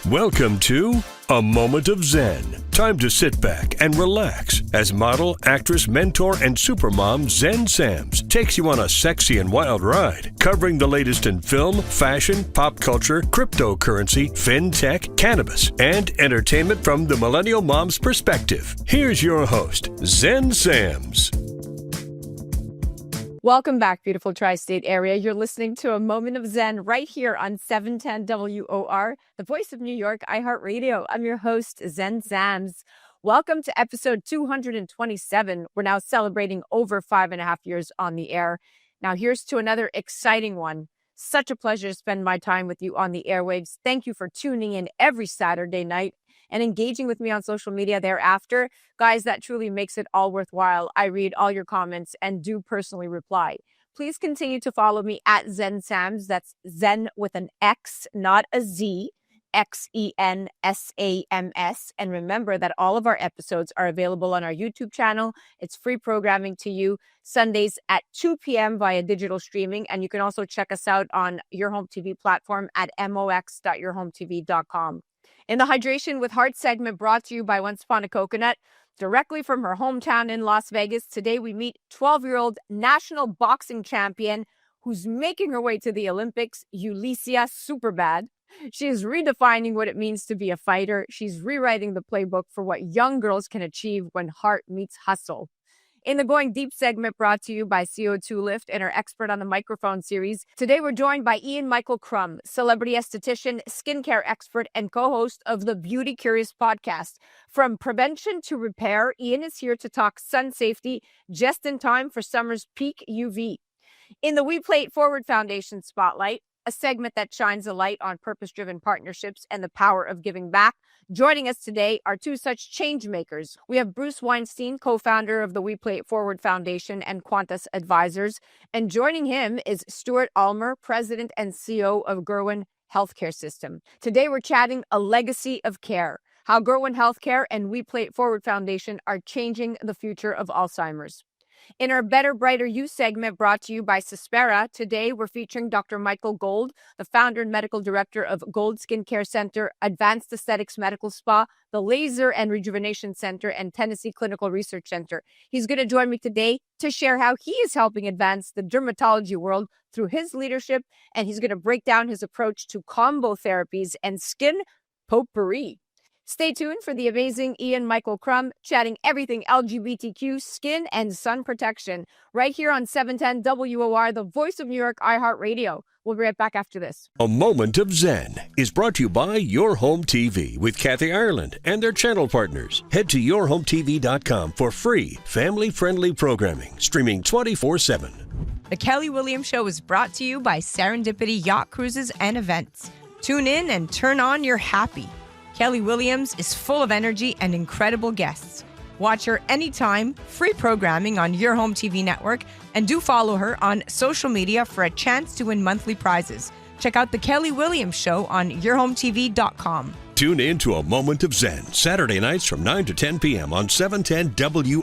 Welcome to A Moment of Zen. Time to sit back and relax as model, actress, mentor, and supermom Zen Sams takes you on a sexy and wild ride, covering the latest in film, fashion, pop culture, cryptocurrency, fintech, cannabis, and entertainment from the millennial mom's perspective. Here's your host, Zen Sams. Welcome back, beautiful tri-state area. You're listening to A Moment of Zen right here on 710 WOR, the voice of New York, iHeartRadio. I'm your host, Zen Sams. Welcome to episode 227. We're now celebrating over 5.5 years on the air. Now here's to another exciting one. Such a pleasure to spend my time with you on the airwaves. Thank you for tuning in every Saturday night and engaging with me on social media thereafter. Guys, that truly makes it all worthwhile. I read all your comments and do personally reply. Please continue to follow me at Zen Sams. That's Zen with an X, not a Z. XENSAMS. And remember that all of our episodes are available on our YouTube channel. It's free programming to you Sundays at 2 p.m. via digital streaming. And you can also check us out on Your Home TV platform at mox.yourhometv.com. In the Hydration with Heart segment brought to you by Once Upon a Coconut, directly from her hometown in Las Vegas, today we meet 12-year-old national boxing champion who's making her way to the Olympics, Yullicia Superbad. She is redefining what it means to be a fighter. She's rewriting the playbook for what young girls can achieve when heart meets hustle. In the Going Deep segment brought to you by CO2 Lift and our Expert on the Microphone series, today we're joined by Ian Michael Crumm, celebrity esthetician, skincare expert, and co-host of the BeautyCurious podcast. From prevention to repair, Ian is here to talk sun safety just in time for summer's peak UV. In the We Play It Forward Foundation Spotlight, a segment that shines a light on purpose-driven partnerships and the power of giving back. Joining us today are two such change makers. We have Bruce Weinstein, co-founder of the We Play It Forward Foundation and Qantas Advisors. And joining him is Stuart Almer, president and CEO of Gurwin Healthcare System. Today we're chatting a legacy of care, how Gurwin Healthcare and We Play It Forward Foundation are changing the future of Alzheimer's. In our Better, Brighter You segment brought to you by Suspera, today we're featuring Dr. Michael Gold, the founder and medical director of Gold Skincare Center, Advanced Aesthetics Medical Spa, the Laser and Rejuvenation Center, and Tennessee Clinical Research Center. He's going to join me today to share how he is helping advance the dermatology world through his leadership, and he's going to break down his approach to combo therapies and skin potpourri. Stay tuned for the amazing Ian Michael Crumm chatting everything LGBTQ, skin, and sun protection right here on 710 WOR, the voice of New York, iHeartRadio. We'll be right back after this. A Moment of Zen is brought to you by Your Home TV with Kathy Ireland and their channel partners. Head to yourhometv.com for free, family-friendly programming, streaming 24/7. The Kelly Williams Show is brought to you by Serendipity Yacht Cruises and Events. Tune in and turn on your happy. Kelly Williams is full of energy and incredible guests. Watch her anytime, free programming on Your Home TV network, and do follow her on social media for a chance to win monthly prizes. Check out The Kelly Williams Show on yourhometv.com. Tune in to A Moment of Zen, Saturday nights from 9 to 10 p.m. on 710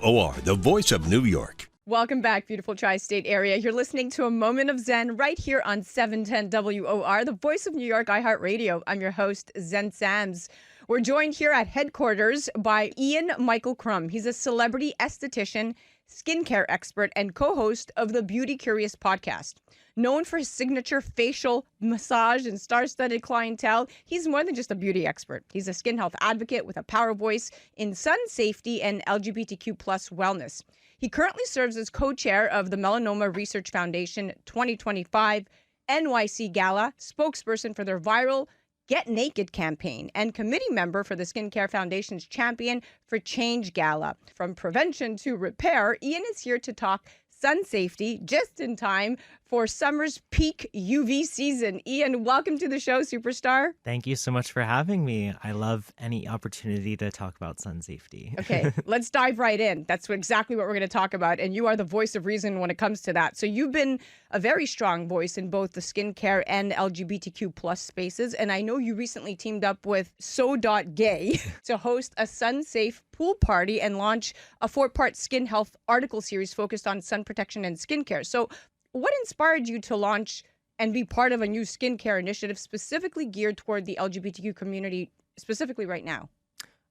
WOR, the voice of New York. Welcome back, beautiful tri-state area. You're listening to A Moment of Zen right here on 710 WOR, the voice of New York, iHeartRadio. I'm your host, Zen Sams. We're joined here at headquarters by Ian Michael Crumm. He's a celebrity esthetician, skincare expert, and co-host of the BeautyCurious podcast. Known for his signature facial massage and star-studded clientele, he's more than just a beauty expert. He's a skin health advocate with a power voice in sun safety and LGBTQ plus wellness. He currently serves as co-chair of the Melanoma Research Foundation 2025 NYC Gala, spokesperson for their viral Get Naked campaign, and committee member for the Skincare Foundation's Champion for Change Gala. From prevention to repair, Ian is here to talk sun safety just in time for summer's peak UV season. Ian, welcome to the show, superstar. Thank you so much for having me. I love any opportunity to talk about sun safety. Okay, let's dive right in. That's exactly what we're going to talk about. And you are the voice of reason when it comes to that. So you've been a very strong voice in both the skincare and LGBTQ plus spaces. And I know you recently teamed up with So.Gay to host a sun-safe pool party and launch a 4-part skin health article series focused on sun protection and skincare. So what inspired you to launch and be part of a new skincare initiative specifically geared toward the LGBTQ community, specifically right now?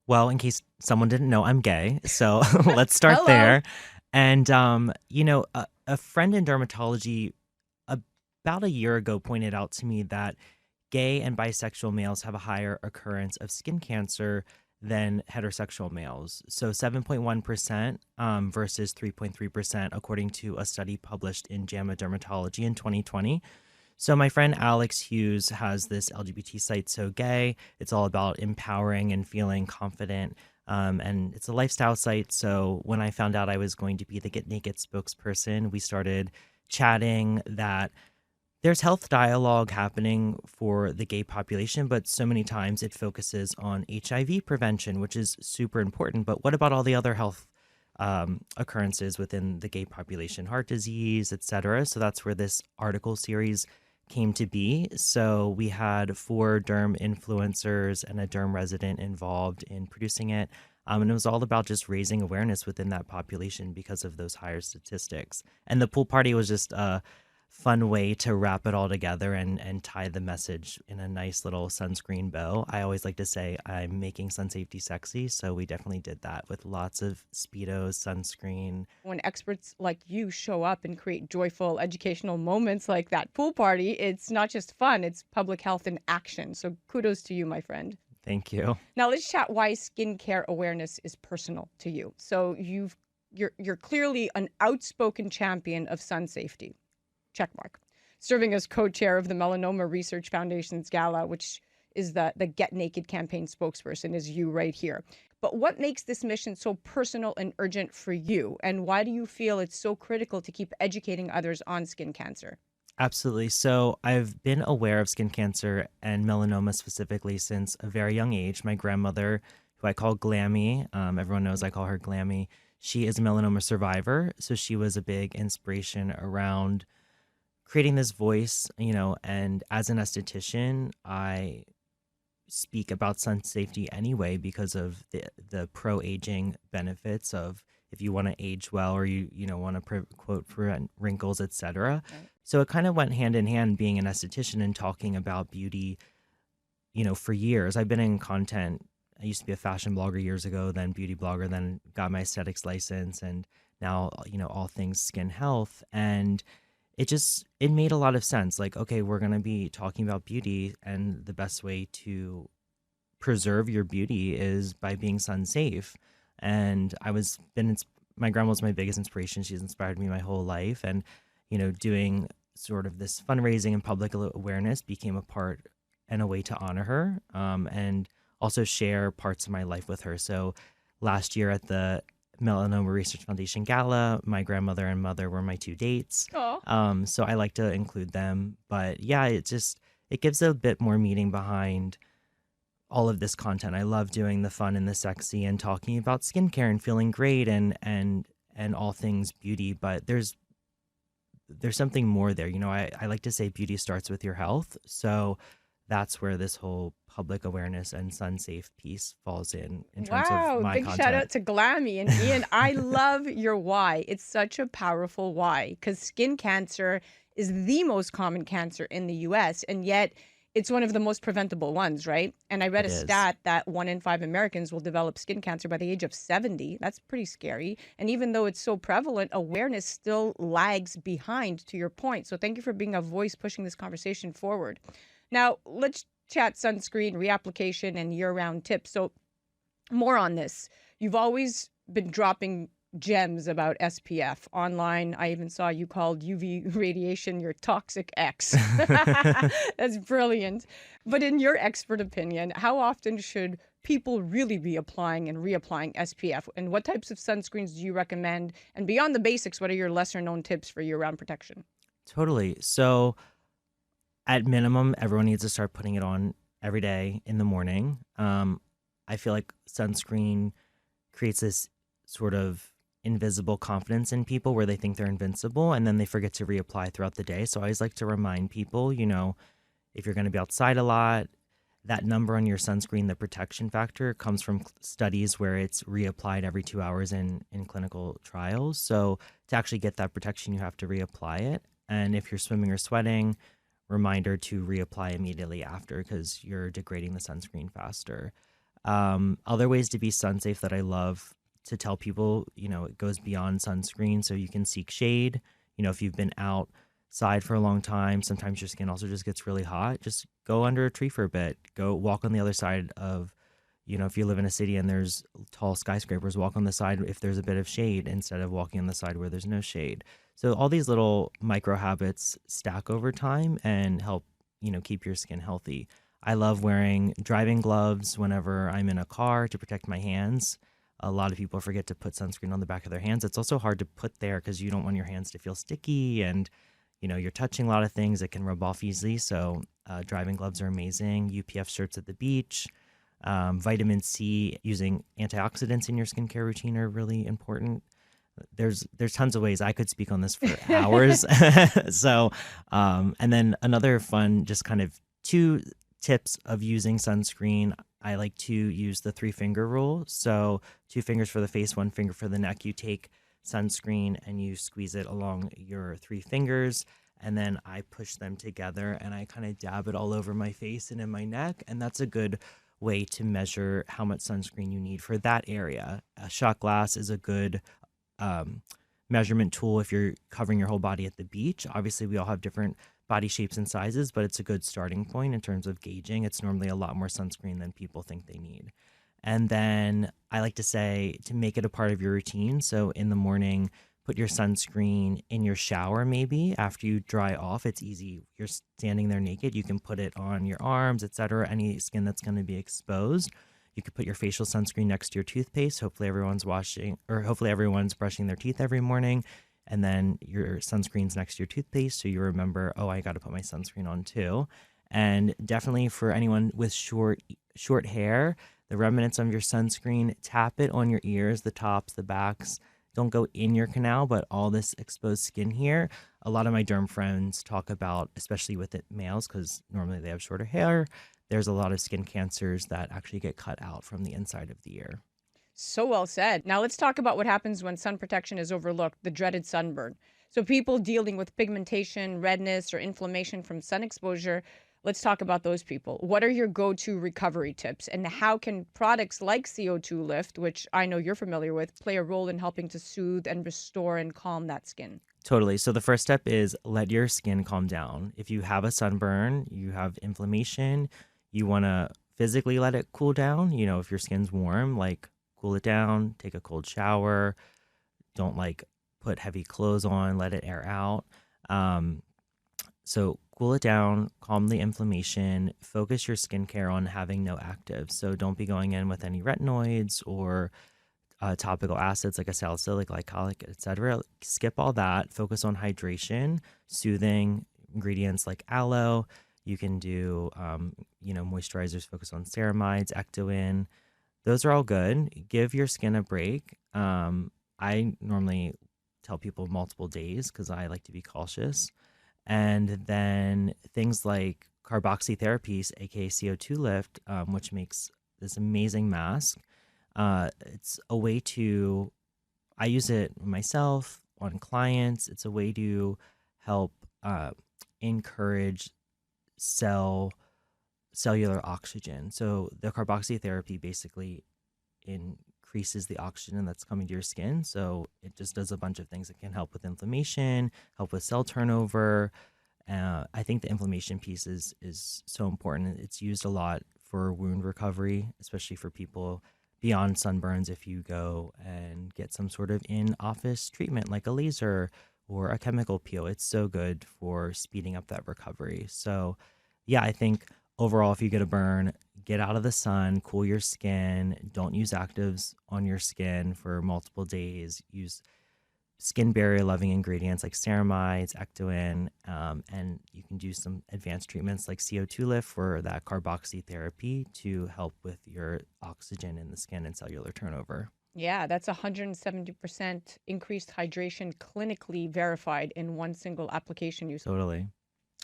Well, in case someone didn't know, I'm gay. So let's start Hello. there. And, a friend in dermatology about a year ago pointed out to me that gay and bisexual males have a higher occurrence of skin cancer than heterosexual males. So 7.1% versus 3.3%, according to a study published in JAMA Dermatology in 2020. So my friend Alex Hughes has this LGBT site, So Gay. It's all about empowering and feeling confident. And it's a lifestyle site. So when I found out I was going to be the Get Naked spokesperson, we started chatting that there's health dialogue happening for the gay population, but so many times it focuses on HIV prevention, which is super important. But what about all the other health occurrences within the gay population, heart disease, etc.? So that's where this article series came to be. So we had 4 derm influencers and a derm resident involved in producing it. And it was all about just raising awareness within that population because of those higher statistics. And the pool party was just a fun way to wrap it all together and tie the message in a nice little sunscreen bow. I always like to say I'm making sun safety sexy. So we definitely did that with lots of Speedos, sunscreen. When experts like you show up and create joyful educational moments like that pool party, it's not just fun, it's public health in action. So kudos to you, my friend. Thank you. Now let's chat why skincare awareness is personal to you. So you're clearly an outspoken champion of sun safety. Checkmark. Serving as co-chair of the Melanoma Research Foundation's Gala, which is the Get Naked campaign spokesperson, is you right here. But what makes this mission so personal and urgent for you? And why do you feel it's so critical to keep educating others on skin cancer? Absolutely. So I've been aware of skin cancer and melanoma specifically since a very young age. My grandmother, who I call Glammy, everyone knows I call her Glammy, she is a melanoma survivor. So she was a big inspiration around creating this voice, and as an esthetician, I speak about sun safety anyway because of the pro-aging benefits of if you want to age well or you want to quote prevent wrinkles, etc. Right. So it kind of went hand in hand being an esthetician and talking about beauty, for years. I've been in content. I used to be a fashion blogger years ago, then beauty blogger, then got my aesthetics license, and now, all things skin health. And it made a lot of sense. Like, okay, we're going to be talking about beauty, and the best way to preserve your beauty is by being sun safe. And my grandma was my biggest inspiration. She's inspired me my whole life. And, doing sort of this fundraising and public awareness became a part and a way to honor her, and also share parts of my life with her. So last year at the Melanoma Research Foundation Gala, my grandmother and mother were my 2 dates. So I like to include them. But yeah, it gives a bit more meaning behind all of this content. I love doing the fun and the sexy and talking about skincare and feeling great and all things beauty. But there's something more there. I like to say beauty starts with your health. So that's where this whole public awareness and sun safe piece falls in terms of my big content. Shout out to Glammy and Ian. I love your why. It's such a powerful why, because skin cancer is the most common cancer in the US, and yet it's one of the most preventable ones, right? And I read a stat that 1 in 5 Americans will develop skin cancer by the age of 70. That's pretty scary. And even though it's so prevalent, awareness still lags behind, to your point. So thank you for being a voice pushing this conversation forward. Now, let's chat sunscreen, reapplication, and year-round tips. So more on this. You've always been dropping gems about SPF. Online, I even saw you called UV radiation your toxic ex. That's brilliant. But in your expert opinion, how often should people really be applying and reapplying SPF? And what types of sunscreens do you recommend? And beyond the basics, what are your lesser-known tips for year-round protection? Totally. So at minimum, everyone needs to start putting it on every day in the morning. I feel like sunscreen creates this sort of invisible confidence in people where they think they're invincible and then they forget to reapply throughout the day. So I always like to remind people, if you're going to be outside a lot, that number on your sunscreen, the protection factor, comes from studies where it's reapplied every 2 hours in clinical trials. So to actually get that protection, you have to reapply it. And if you're swimming or sweating, reminder to reapply immediately after because you're degrading the sunscreen faster. Other ways to be sun safe that I love to tell people, it goes beyond sunscreen. So you can seek shade. If you've been outside for a long time, sometimes your skin also just gets really hot. Just go under a tree for a bit. Go walk on the other side of, if you live in a city and there's tall skyscrapers, walk on the side if there's a bit of shade instead of walking on the side where there's no shade. So all these little micro habits stack over time and help, keep your skin healthy. I love wearing driving gloves whenever I'm in a car to protect my hands. A lot of people forget to put sunscreen on the back of their hands. It's also hard to put there because you don't want your hands to feel sticky and, you're touching a lot of things that can rub off easily. So driving gloves are amazing. UPF shirts at the beach. Vitamin C, using antioxidants in your skincare routine are really important. There's tons of ways I could speak on this for hours. So, and then another fun, just kind of 2 tips of using sunscreen. I like to use the 3-finger rule. So 2 fingers for the face, 1 finger for the neck. You take sunscreen and you squeeze it along your 3 fingers. And then I push them together and I kind of dab it all over my face and in my neck. And that's a good way to measure how much sunscreen you need for that area. A shot glass is a good measurement tool if you're covering your whole body at the beach. Obviously, we all have different body shapes and sizes, but it's a good starting point in terms of gauging. It's normally a lot more sunscreen than people think they need. And then I like to say to make it a part of your routine. So in the morning, put your sunscreen in your shower maybe after you dry off. It's easy. You're standing there naked. You can put it on your arms, etc. Any skin that's going to be exposed. You could put your facial sunscreen next to your toothpaste. Hopefully everyone's brushing their teeth every morning. And then your sunscreen's next to your toothpaste. So you remember, I got to put my sunscreen on too. And definitely for anyone with short hair, the remnants of your sunscreen, tap it on your ears, the tops, the backs. Don't go in your canal, but all this exposed skin here. A lot of my derm friends talk about, especially with males, because normally they have shorter hair, there's a lot of skin cancers that actually get cut out from the inside of the ear. So well said. Now let's talk about what happens when sun protection is overlooked, the dreaded sunburn. So people dealing with pigmentation, redness, or inflammation from sun exposure, let's talk about those people. What are your go-to recovery tips, and how can products like CO2 Lift, which I know you're familiar with, play a role in helping to soothe and restore and calm that skin? Totally. So the first step is let your skin calm down. If you have a sunburn, you have inflammation, you want to physically let it cool down. If your skin's warm, cool it down, take a cold shower. Don't put heavy clothes on, let it air out. So cool it down, calm the inflammation, focus your skincare on having no actives. So don't be going in with any retinoids or topical acids like a salicylic, glycolic, etc. Skip all that. Focus on hydration, soothing ingredients like aloe. You can do, moisturizers, focus on ceramides, ectoin. Those are all good. Give your skin a break. I normally tell people multiple days because I like to be cautious. And then things like carboxytherapies, aka CO2 Lift, which makes this amazing mask. It's a way to, I use it myself on clients. It's a way to help encourage cellular oxygen. So the carboxytherapy basically increases the oxygen that's coming to your skin. So it just does a bunch of things. It can help with inflammation, help with cell turnover. I think the inflammation piece is so important. It's used a lot for wound recovery, especially for people beyond sunburns. If you go and get some sort of in-office treatment like a laser or a chemical peel, it's so good for speeding up that recovery. So yeah, I think overall, if you get a burn, get out of the sun, cool your skin. Don't use actives on your skin for multiple days. Use skin barrier loving ingredients like ceramides, ectoin, and you can do some advanced treatments like CO2 Lift for that carboxytherapy to help with your oxygen in the skin and cellular turnover. Yeah, that's 170% increased hydration clinically verified in one single application use. Totally.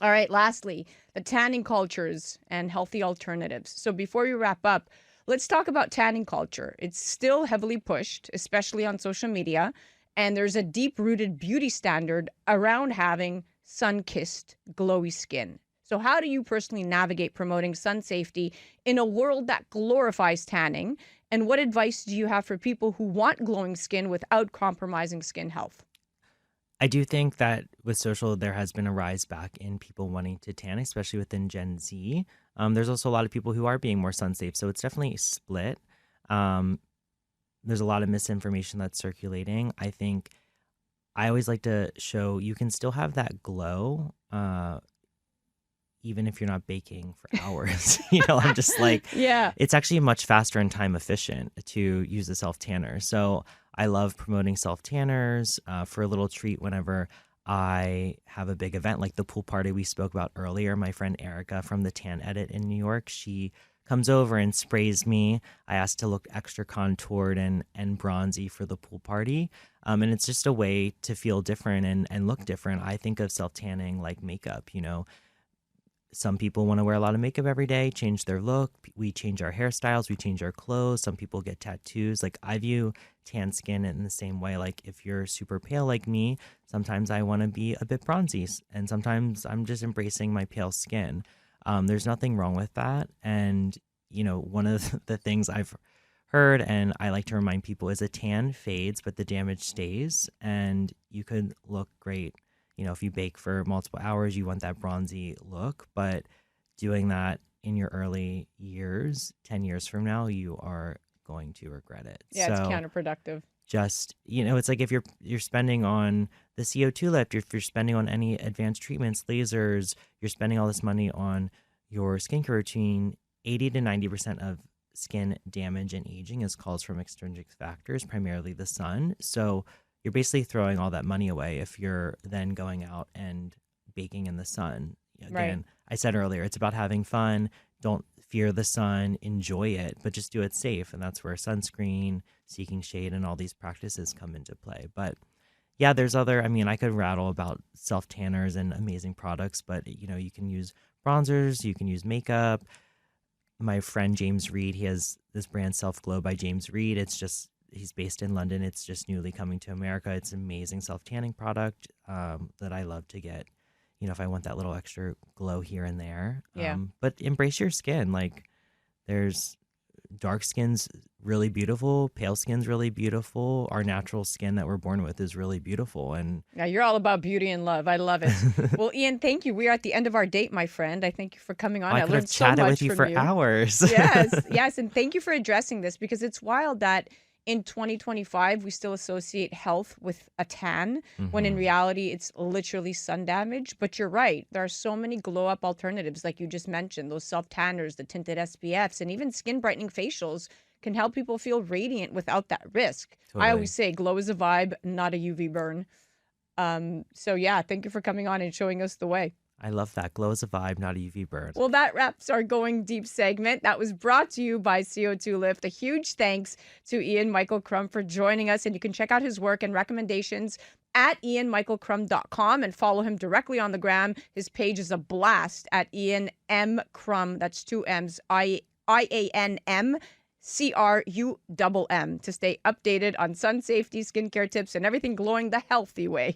All right, lastly, the tanning cultures and healthy alternatives. So before we wrap up, let's talk about tanning culture. It's still heavily pushed, especially on social media, and there's a deep-rooted beauty standard around having sun-kissed, glowy skin. So how do you personally navigate promoting sun safety in a world that glorifies tanning? And what advice do you have for people who want glowing skin without compromising skin health? I do think that with social, there has been a rise back in people wanting to tan, especially within Gen Z. There's also a lot of people who are being more sun safe, so it's definitely split. There's a lot of misinformation that's circulating. I think I always like to show you can still have that glow, even if you're not baking for hours. I'm just like, Yeah. it's actually much faster and time efficient to use a self tanner. So I love promoting self tanners for a little treat whenever I have a big event like the pool party we spoke about earlier. My friend Erica from the Tan Edit in New York, she comes over and sprays me. I asked to look extra contoured and bronzy for the pool party. And it's just a way to feel different and look different. I think of self tanning like makeup, Some people want to wear a lot of makeup every day, change their look. We change our hairstyles, we change our clothes. Some people get tattoos. Like I view tan skin in the same way. Like if you're super pale like me, sometimes I want to be a bit bronzy, and sometimes I'm just embracing my pale skin. There's nothing wrong with that. And, one of the things I've heard and I like to remind people is a tan fades, but the damage stays, and you could look great. If you bake for multiple hours, you want that bronzy look, but doing that in your early years, 10 years from now, you are going to regret it. Yeah, it's counterproductive. Just, it's like if you're spending on the CO2 lift, if you're spending on any advanced treatments, lasers, you're spending all this money on your skincare routine, 80 to 90% of skin damage and aging is caused from extrinsic factors, primarily the sun. So you're basically throwing all that money away if you're then going out and baking in the sun. Again, Right. I said earlier, it's about having fun. Don't fear the sun, enjoy it, but just do it safe. And that's where sunscreen, seeking shade, and all these practices come into play. But yeah, there's I could rattle about self tanners and amazing products, but you can use bronzers, you can use makeup. My friend James Reed, he has this brand Self Glow by James Reed. He's based in London. It's just newly coming to America. It's an amazing self-tanning product that I love to get, if I want that little extra glow here and there. Yeah. But embrace your skin. Like there's dark skin's really beautiful. Pale skin's really beautiful. Our natural skin that we're born with is really beautiful. And Yeah, you're all about beauty and love. I love it. Well, Ian, thank you. We are at the end of our date, my friend. I thank you for coming on. I could have learned so chatted much with you from for you. hours. Yes. And thank you for addressing this, because it's wild that in 2025, we still associate health with a tan, when in reality, it's literally sun damage. But you're right. There are so many glow up alternatives, like you just mentioned, those self tanners, the tinted SPFs, and even skin brightening facials can help people feel radiant without that risk. Totally. I always say glow is a vibe, not a UV burn. So yeah, thank you for coming on and showing us the way. I love that. Glow is a vibe, not a UV burn. Well, that wraps our Going Deep segment. That was brought to you by CO2 Lift. A huge thanks to Ian Michael Crumm for joining us. And you can check out his work and recommendations at ianmichaelcrumm.com and follow him directly on the gram. His page is a blast at Ian M. Crumm. That's two M's, IANM. CRUMM to stay updated on sun safety, skincare tips, and everything glowing the healthy way.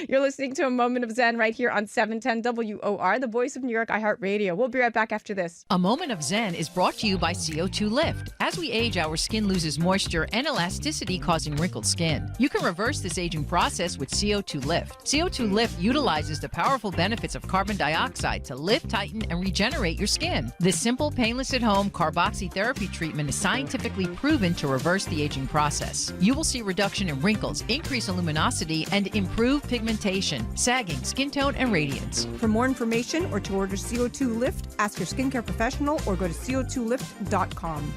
You're listening to A Moment of Zen right here on 710 WOR, the voice of New York, iHeartRadio. We'll be right back after this. A Moment of Zen is brought to you by CO2 Lift. As we age, our skin loses moisture and elasticity, causing wrinkled skin. You can reverse this aging process with CO2 Lift. CO2 Lift utilizes the powerful benefits of carbon dioxide to lift, tighten, and regenerate your skin. This simple, painless at-home carboxytherapy treatment is scientifically proven to reverse the aging process. You will see reduction in wrinkles, increase in luminosity, and improve pigmentation, sagging, skin tone, and radiance. For more information or to order CO2 Lift, ask your skincare professional or go to co2lift.com.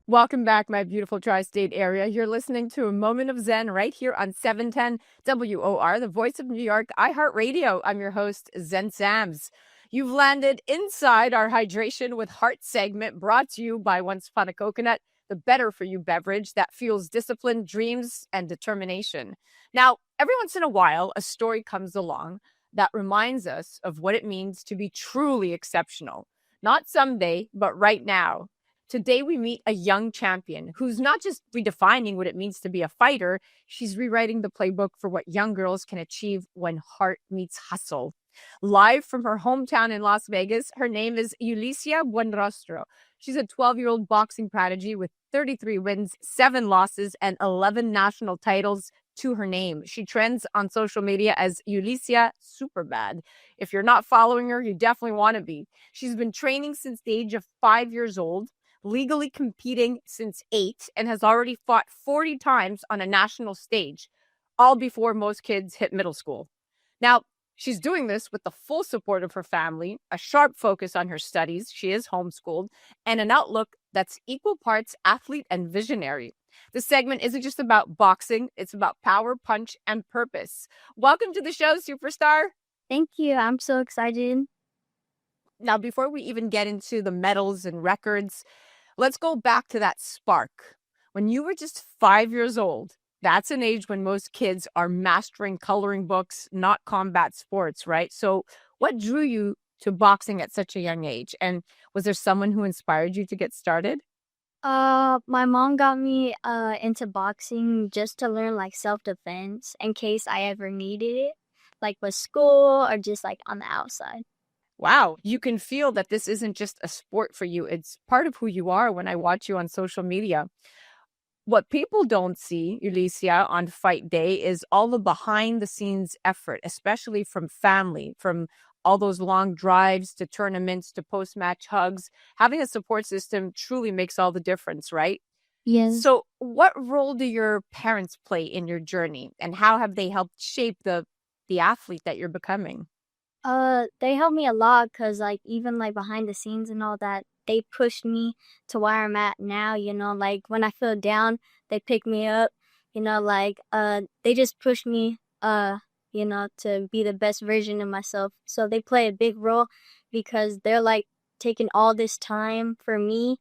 Welcome back, my beautiful tri-state area. You're listening to A Moment of Zen right here on 710 WOR, the voice of New York, iHeartRadio. I'm your host, Zen Sams. You've landed inside our Hydration with Heart segment, brought to you by Once Upon a Coconut, the better-for-you beverage that fuels discipline, dreams, and determination. Now, every once in a while, a story comes along that reminds us of what it means to be truly exceptional. Not someday, but right now. Today, we meet a young champion who's not just redefining what it means to be a fighter, she's rewriting the playbook for what young girls can achieve when heart meets hustle. Live from her hometown in Las Vegas, her name is Yullicia Buenrostro. She's a 12-year-old boxing prodigy with 33 wins, 7 losses, and 11 national titles to her name. She trends on social media as Yullicia Superbad. If you're not following her, you definitely want to be. She's been training since the age of 5 years old, legally competing since 8, and has already fought 40 times on a national stage, all before most kids hit middle school. Now, she's doing this with the full support of her family, a sharp focus on her studies, she is homeschooled, and an outlook that's equal parts athlete and visionary. This segment isn't just about boxing, it's about power, punch, and purpose. Welcome to the show, superstar. Thank you. I'm so excited. Now, before we even get into the medals and records, let's go back to that spark. When you were just 5 years old, that's an age when most kids are mastering coloring books, not combat sports, right? So what drew you to boxing at such a young age? And was there someone who inspired you to get started? My mom got me into boxing just to learn like self-defense in case I ever needed it, like with school or just like on the outside. Wow, you can feel that this isn't just a sport for you. It's part of who you are when I watch you on social media. What people don't see, Yullicia, on fight day is all the behind the scenes effort, especially from family, from all those long drives to tournaments to post match hugs. Having a support system truly makes all the difference, right? Yes. So, what role do your parents play in your journey, and how have they helped shape the athlete that you're becoming? They helped me a lot because like even like behind the scenes and all that, they pushed me to where I'm at now, like when I feel down, they pick me up, they just push me, to be the best version of myself. So they play a big role because they're like taking all this time for me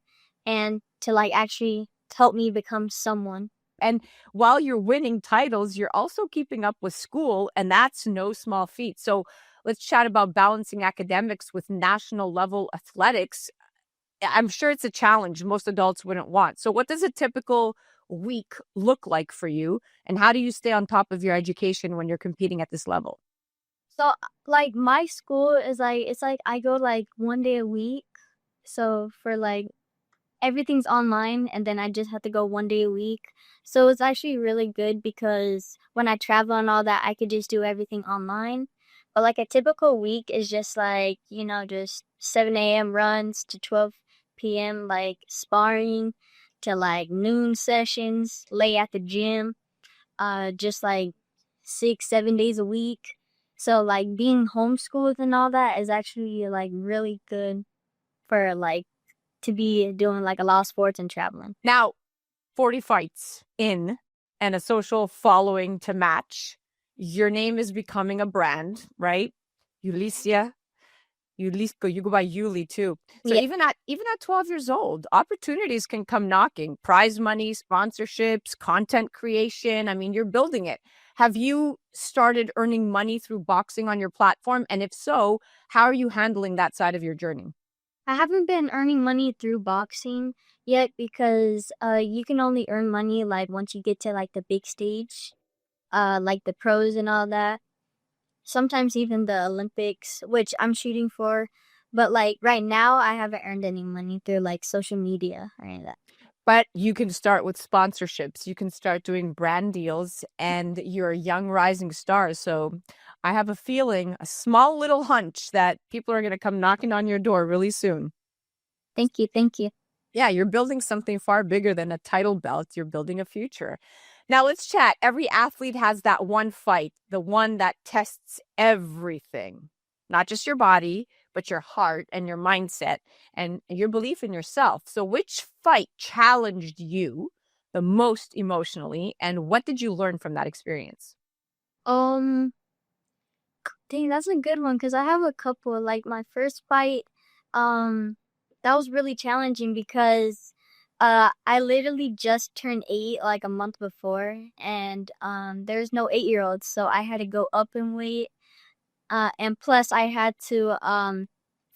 and to like actually help me become someone. And while you're winning titles, you're also keeping up with school, and that's no small feat. So let's chat about balancing academics with national level athletics. I'm sure it's a challenge most adults wouldn't want. So what does a typical week look like for you? And how do you stay on top of your education when you're competing at this level? So like my school is like it's like I go like one day a week. So for like everything's online and then I just have to go one day a week. So it's actually really good because when I travel and all that, I could just do everything online. But like a typical week is just like, just 7 a.m. runs to 12 p.m. like sparring to like noon sessions, lay at the gym, just like 6, 7 days a week. So like being homeschooled and all that is actually like really good for like to be doing like a lot of sports and traveling. Now, 40 fights in and a social following to match. Your name is becoming a brand, right? Yullicia. Yullica, you go by Yuli too. So Yeah. even at 12 years old, opportunities can come knocking. Prize money, sponsorships, content creation. I mean, you're building it. Have you started earning money through boxing on your platform? And if so, how are you handling that side of your journey? I haven't been earning money through boxing yet because you can only earn money like once you get to like the big stage, like the pros and all that. Sometimes even the Olympics, which I'm shooting for. But like right now, I haven't earned any money through like social media or any of that. But you can start with sponsorships. You can start doing brand deals, and you're a young rising star. So I have a feeling, a small little hunch that people are going to come knocking on your door really soon. Thank you. Thank you. Yeah, you're building something far bigger than a title belt. You're building a future. Now let's chat. Every athlete has that one fight, the one that tests everything, not just your body, but your heart and your mindset and your belief in yourself. So which fight challenged you the most emotionally, and what did you learn from that experience? Um, Dang, that's a good one because I have a couple. Like my first fight, that was really challenging because I literally just turned 8 like a month before, and there's no 8-year-olds, so I had to go up in weight. And plus I had to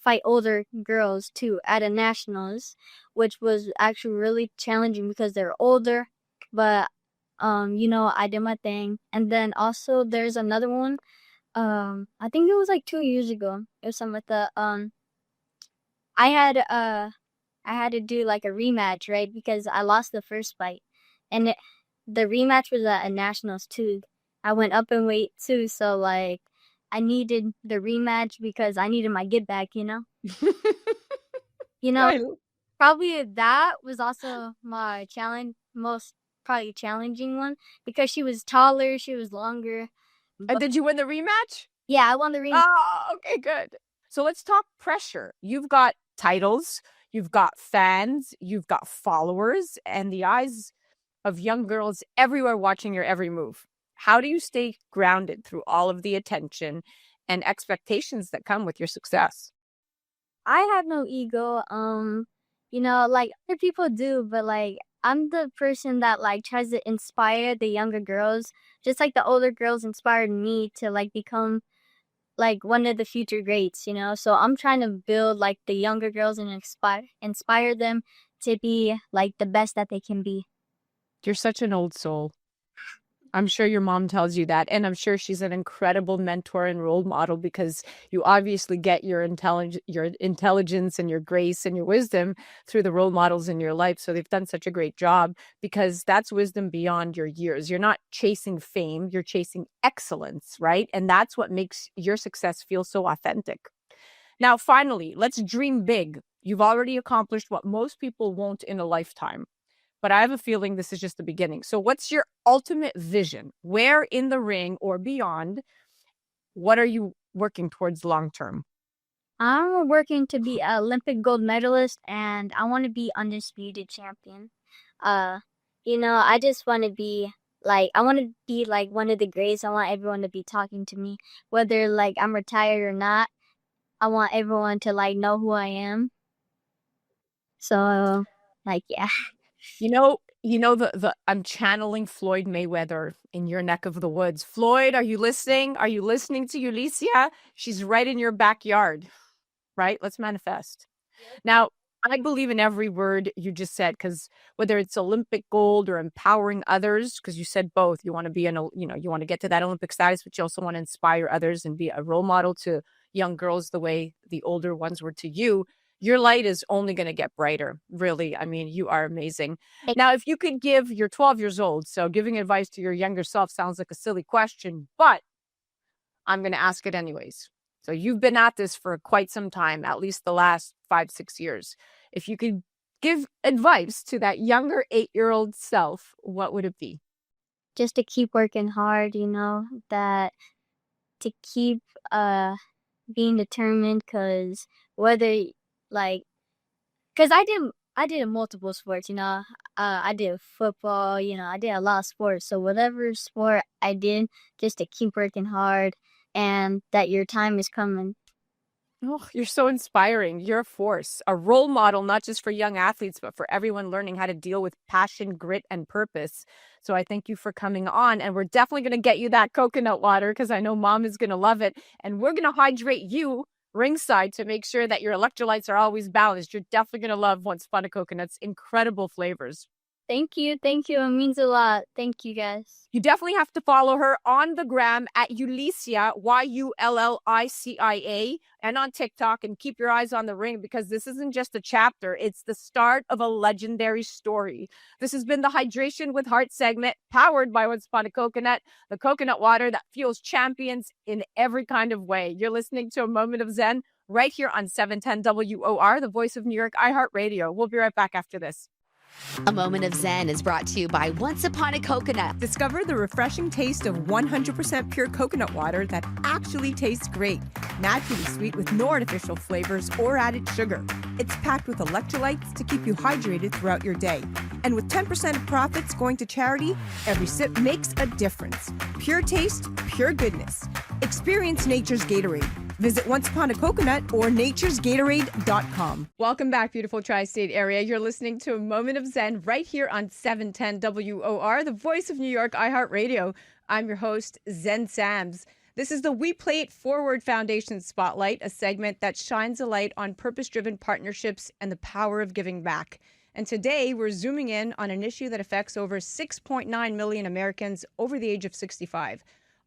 fight older girls too at a nationals, which was actually really challenging because they're older, but I did my thing. And then also there's another one I think it was like 2 years ago. It was something with the I had I had to do like a rematch, right? Because I lost the first fight, and the rematch was at a nationals too. I went up in weight too, so like I needed the rematch because I needed my get back. You know, Right. probably that was also my most probably challenging one because she was taller, she was longer. But Did you win the rematch? yeah, I won the rematch. Oh, okay, good. So let's talk pressure. You've got titles, you've got fans, you've got followers, and the eyes of young girls everywhere watching your every move. How do you stay grounded through all of the attention and expectations that come with your success? I have no ego. Like other people do, but like I'm the person that like tries to inspire the younger girls, just like the older girls inspired me to like become like one of the future greats. So I'm trying to build like the younger girls and inspire them to be like the best that they can be. You're such an old soul. I'm sure your mom tells you that, and I'm sure she's an incredible mentor and role model because you obviously get your intelligence and your grace and your wisdom through the role models in your life. So they've done such a great job because that's wisdom beyond your years. You're not chasing fame, you're chasing excellence, right? And that's what makes your success feel so authentic. Now, finally, let's dream big. You've already accomplished what most people won't in a lifetime. But I have a feeling this is just the beginning. So what's your ultimate vision? Where in the ring or beyond, what are you working towards long term? I'm working to be an Olympic gold medalist, and I want to be undisputed champion. Uh, I just want to be I want to be like one of the greats. I want everyone to be talking to me, whether like I'm retired or not. I want everyone to like know who I am. So, yeah. The I'm channeling Floyd Mayweather in your neck of the woods. Floyd, are you listening? Are you listening to Yullicia? She's right in your backyard, right? Let's manifest. Now, I believe in every word you just said because whether it's Olympic gold or empowering others, because you said both, you want to be you want to get to that Olympic status, but you also want to inspire others and be a role model to young girls the way the older ones were to you. Your light is only going to get brighter. Really. I mean, you are amazing. Now, if you could give, you're 12 years old, so giving advice to your younger self sounds like a silly question, but I'm going to ask it anyways. So you've been at this for quite some time, at least the last 5-6 years. If you could give advice to that younger 8-year-old self, what would it be? Just to keep working hard, that to keep being determined, because whether because I did multiple sports, I did football, I did a lot of sports. So whatever sport I did, just to keep working hard and that your time is coming. Oh, you're so inspiring. You're a force, a role model, not just for young athletes, but for everyone learning how to deal with passion, grit, and purpose. So I thank you for coming on. And we're definitely going to get you that coconut water because I know mom is going to love it. And we're going to hydrate you ringside to make sure that your electrolytes are always balanced. You're definitely going to love Once Upon a Coconut's incredible flavors. Thank you. Thank you. It means a lot. Thank you, guys. You definitely have to follow her on the gram at Yullicia, Yullicia, and on TikTok, and keep your eyes on the ring because this isn't just a chapter. It's the start of a legendary story. This has been the Hydration with Heart segment powered by Once Upon a Coconut, the coconut water that fuels champions in every kind of way. You're listening to A Moment of Zen right here on 710 WOR, the voice of New York, iHeartRadio. We'll be right back after this. A Moment of Zen is brought to you by Once Upon a Coconut. Discover the refreshing taste of 100% pure coconut water that actually tastes great. Naturally sweet with no artificial flavors or added sugar. It's packed with electrolytes to keep you hydrated throughout your day. And with 10% of profits going to charity, every sip makes a difference. Pure taste, pure goodness. Experience nature's Gatorade. Visit Once Upon a Coconut or naturesgatorade.com. Welcome back, beautiful tri-state area. You're listening to A Moment of Zen right here on 710 WOR, the voice of New York, iHeartRadio. I'm your host, Zen Sams. This is the We Play It Forward Foundation Spotlight, a segment that shines a light on purpose-driven partnerships and the power of giving back. And today, we're zooming in on an issue that affects over 6.9 million Americans over the age of 65.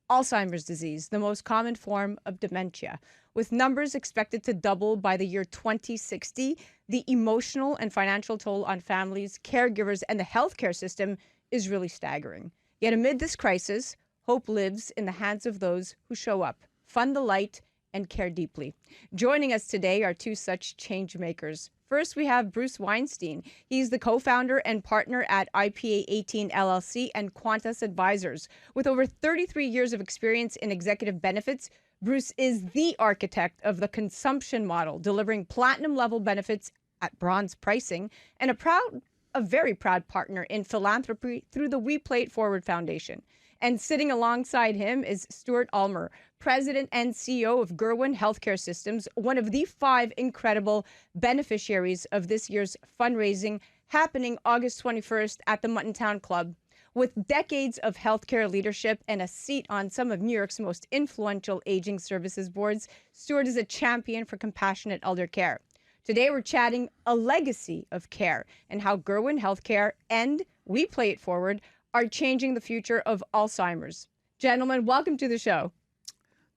Alzheimer's disease, the most common form of dementia. With numbers expected to double by the year 2060, the emotional and financial toll on families, caregivers, and the healthcare system is really staggering. Yet amid this crisis, hope lives in the hands of those who show up, fund the light, and care deeply. Joining us today are two such change makers. First, we have Bruce Weinstein. He's the co-founder and partner at IPA 18 LLC and Qantas Advisors. With over 33 years of experience in executive benefits, Bruce is the architect of the consumption model, delivering platinum-level benefits at bronze pricing, and a very proud partner in philanthropy through the We Play It Forward Foundation. And sitting alongside him is Stuart Almer, President and CEO of Gurwin Healthcare Systems, one of the 5 incredible beneficiaries of this year's fundraising, happening August 21st at the Mutton Town Club. With decades of healthcare leadership and a seat on some of New York's most influential aging services boards, Stuart is a champion for compassionate elder care. Today, we're chatting a legacy of care and how Gurwin Healthcare and We Play It Forward are changing the future of Alzheimer's. Gentlemen, welcome to the show.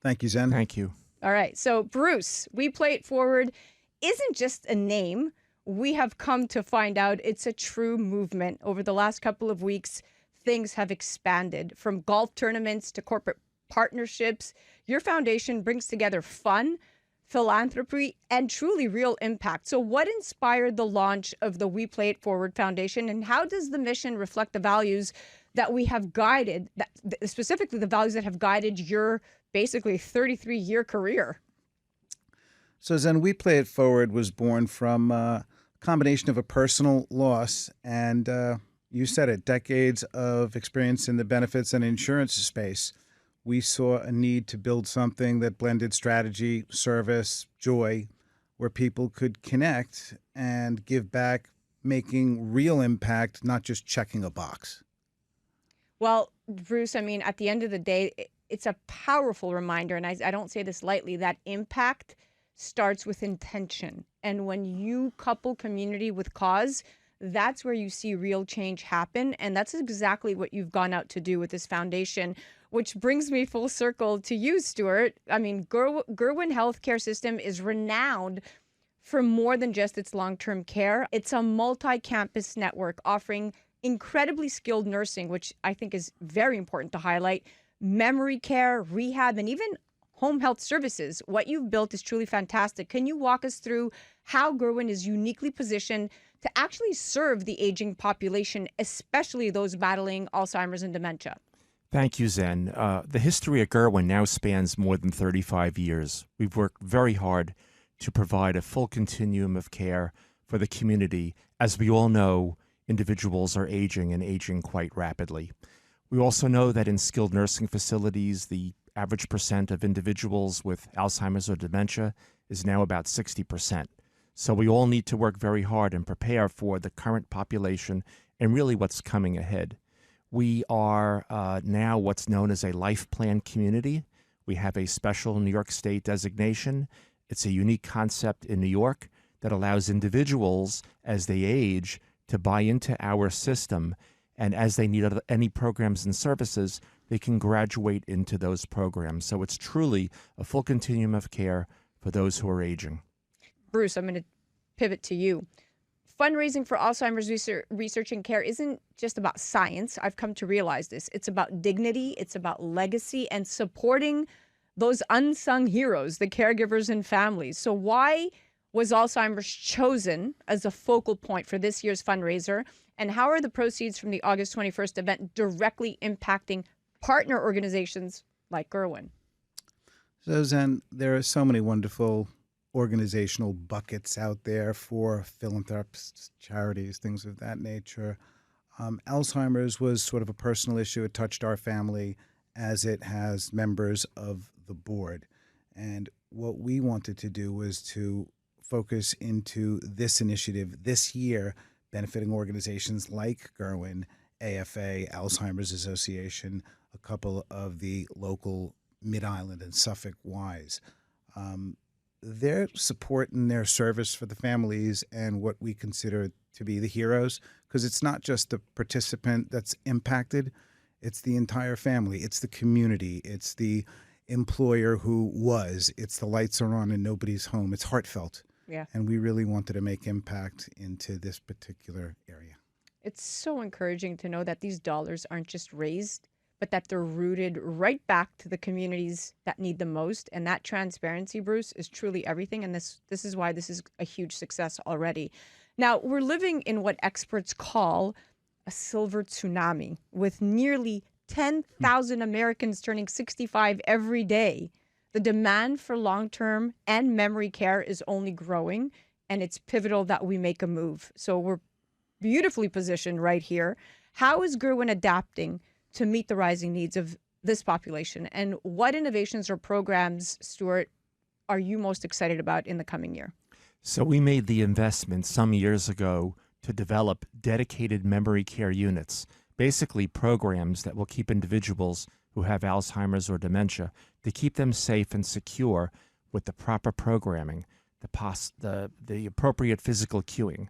Thank you, Zen. Thank you. All right. So, Bruce, We Play It Forward isn't just a name. We have come to find out it's a true movement. Over the last couple of weeks, things have expanded from golf tournaments to corporate partnerships. Your foundation brings together fun, philanthropy, and truly real impact. So what inspired the launch of the We Play It Forward Foundation, and how does the mission reflect the values that we have guided, specifically the values that have guided your basically 33-year career? So Zen, We Play It Forward was born from a combination of a personal loss and, you said it, decades of experience in the benefits and insurance space. We saw a need to build something that blended strategy, service, joy, where people could connect and give back, making real impact, not just checking a box. Well, Bruce, I mean, at the end of the day, it's a powerful reminder, and I don't say this lightly, that impact starts with intention. And when you couple community with cause, that's where you see real change happen. And that's exactly what you've gone out to do with this foundation, which brings me full circle to you, Stuart. I mean, Gurwin Healthcare System is renowned for more than just its long-term care. It's a multi-campus network offering incredibly skilled nursing, which I think is very important to highlight, memory care, rehab, and even home health services. What you've built is truly fantastic. Can you walk us through how Gurwin is uniquely positioned to actually serve the aging population, especially those battling Alzheimer's and dementia? Thank you, Zen. The history at Gurwin now spans more than 35 years. We've worked very hard to provide a full continuum of care for the community. As we all know, individuals are aging and aging quite rapidly. We also know that in skilled nursing facilities, the average percent of individuals with Alzheimer's or dementia is now about 60%. So we all need to work very hard and prepare for the current population and really what's coming ahead. We are now what's known as a life plan community. We have a special New York State designation. It's a unique concept in New York that allows individuals as they age to buy into our system, and as they need any programs and services, they can graduate into those programs. So it's truly a full continuum of care for those who are aging. Bruce, I'm going to pivot to you. Fundraising for Alzheimer's research and care isn't just about science. I've come to realize this. It's about dignity, it's about legacy, and supporting those unsung heroes, the caregivers and families. So why was Alzheimer's chosen as a focal point for this year's fundraiser? And how are the proceeds from the August 21st event directly impacting partner organizations like Gurwin? So Zen, there are so many wonderful organizational buckets out there for philanthropists, charities, things of that nature. Alzheimer's was sort of a personal issue. It touched our family as it has members of the board. And what we wanted to do was to focus into this initiative this year, benefiting organizations like Gurwin, AFA, Alzheimer's Association, a couple of the local Mid-Island and Suffolk Ys. Their support and their service for the families and what we consider to be the heroes, because it's not just the participant that's impacted, It's the entire family. It's the community. It's the employer who was. It's the lights are on and nobody's home. It's heartfelt. Yeah. And we really wanted to make impact into this particular area. It's so encouraging to know that these dollars aren't just raised, but that they're rooted right back to the communities that need them most. And that transparency, Bruce, is truly everything. And this is why this is a huge success already. Now, we're living in what experts call a silver tsunami, with nearly 10,000 Americans turning 65 every day. The demand for long-term and memory care is only growing, and it's pivotal that we make a move. So we're beautifully positioned right here. How is Gurwin adapting to meet the rising needs of this population? And what innovations or programs, Stuart, are you most excited about in the coming year? So we made the investment some years ago to develop dedicated memory care units, basically programs that will keep individuals who have Alzheimer's or dementia, to keep them safe and secure with the proper programming, the appropriate physical cueing,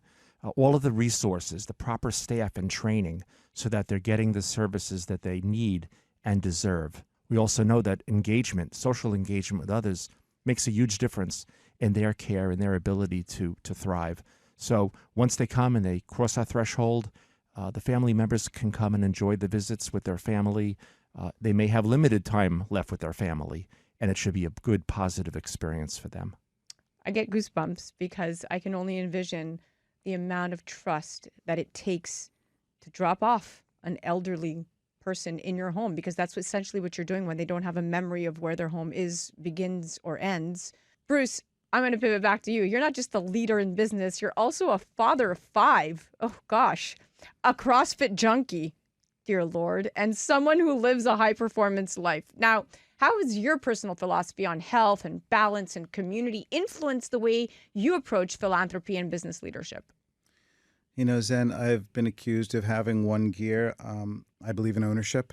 all of the resources, the proper staff and training, so that they're getting the services that they need and deserve. We also know that engagement, social engagement with others, makes a huge difference in their care and their ability to thrive. So once they come and they cross our threshold, the family members can come and enjoy the visits with their family. They may have limited time left with their family, and it should be a good, positive experience for them. I get goosebumps because I can only envision the amount of trust that it takes to drop off an elderly person in your home, because that's essentially what you're doing when they don't have a memory of where their home is, begins or ends. Bruce, I'm going to pivot back to you. You're not just a leader in business. You're also a father of 5. Oh, gosh. A CrossFit junkie, dear Lord, and someone who lives a high-performance life. Now, how has your personal philosophy on health and balance and community influenced the way you approach philanthropy and business leadership? You know, Zen, I've been accused of having one gear. I believe in ownership,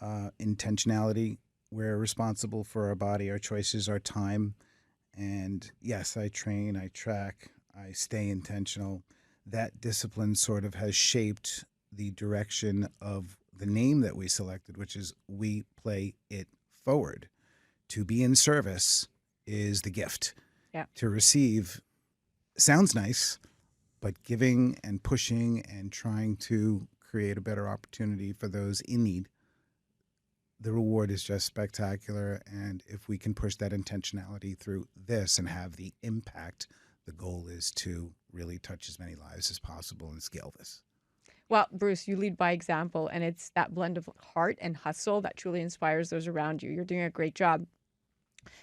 intentionality. We're responsible for our body, our choices, our time. And yes, I train, I track, I stay intentional. That discipline sort of has shaped the direction of the name that we selected, which is We Play It Forward. To be in service is the gift. Yeah. To receive sounds nice, but giving and pushing and trying to create a better opportunity for those in need, the reward is just spectacular. And if we can push that intentionality through this and have the impact, the goal is to really touch as many lives as possible and scale this. Well, Bruce, you lead by example, and it's that blend of heart and hustle that truly inspires those around you. You're doing a great job.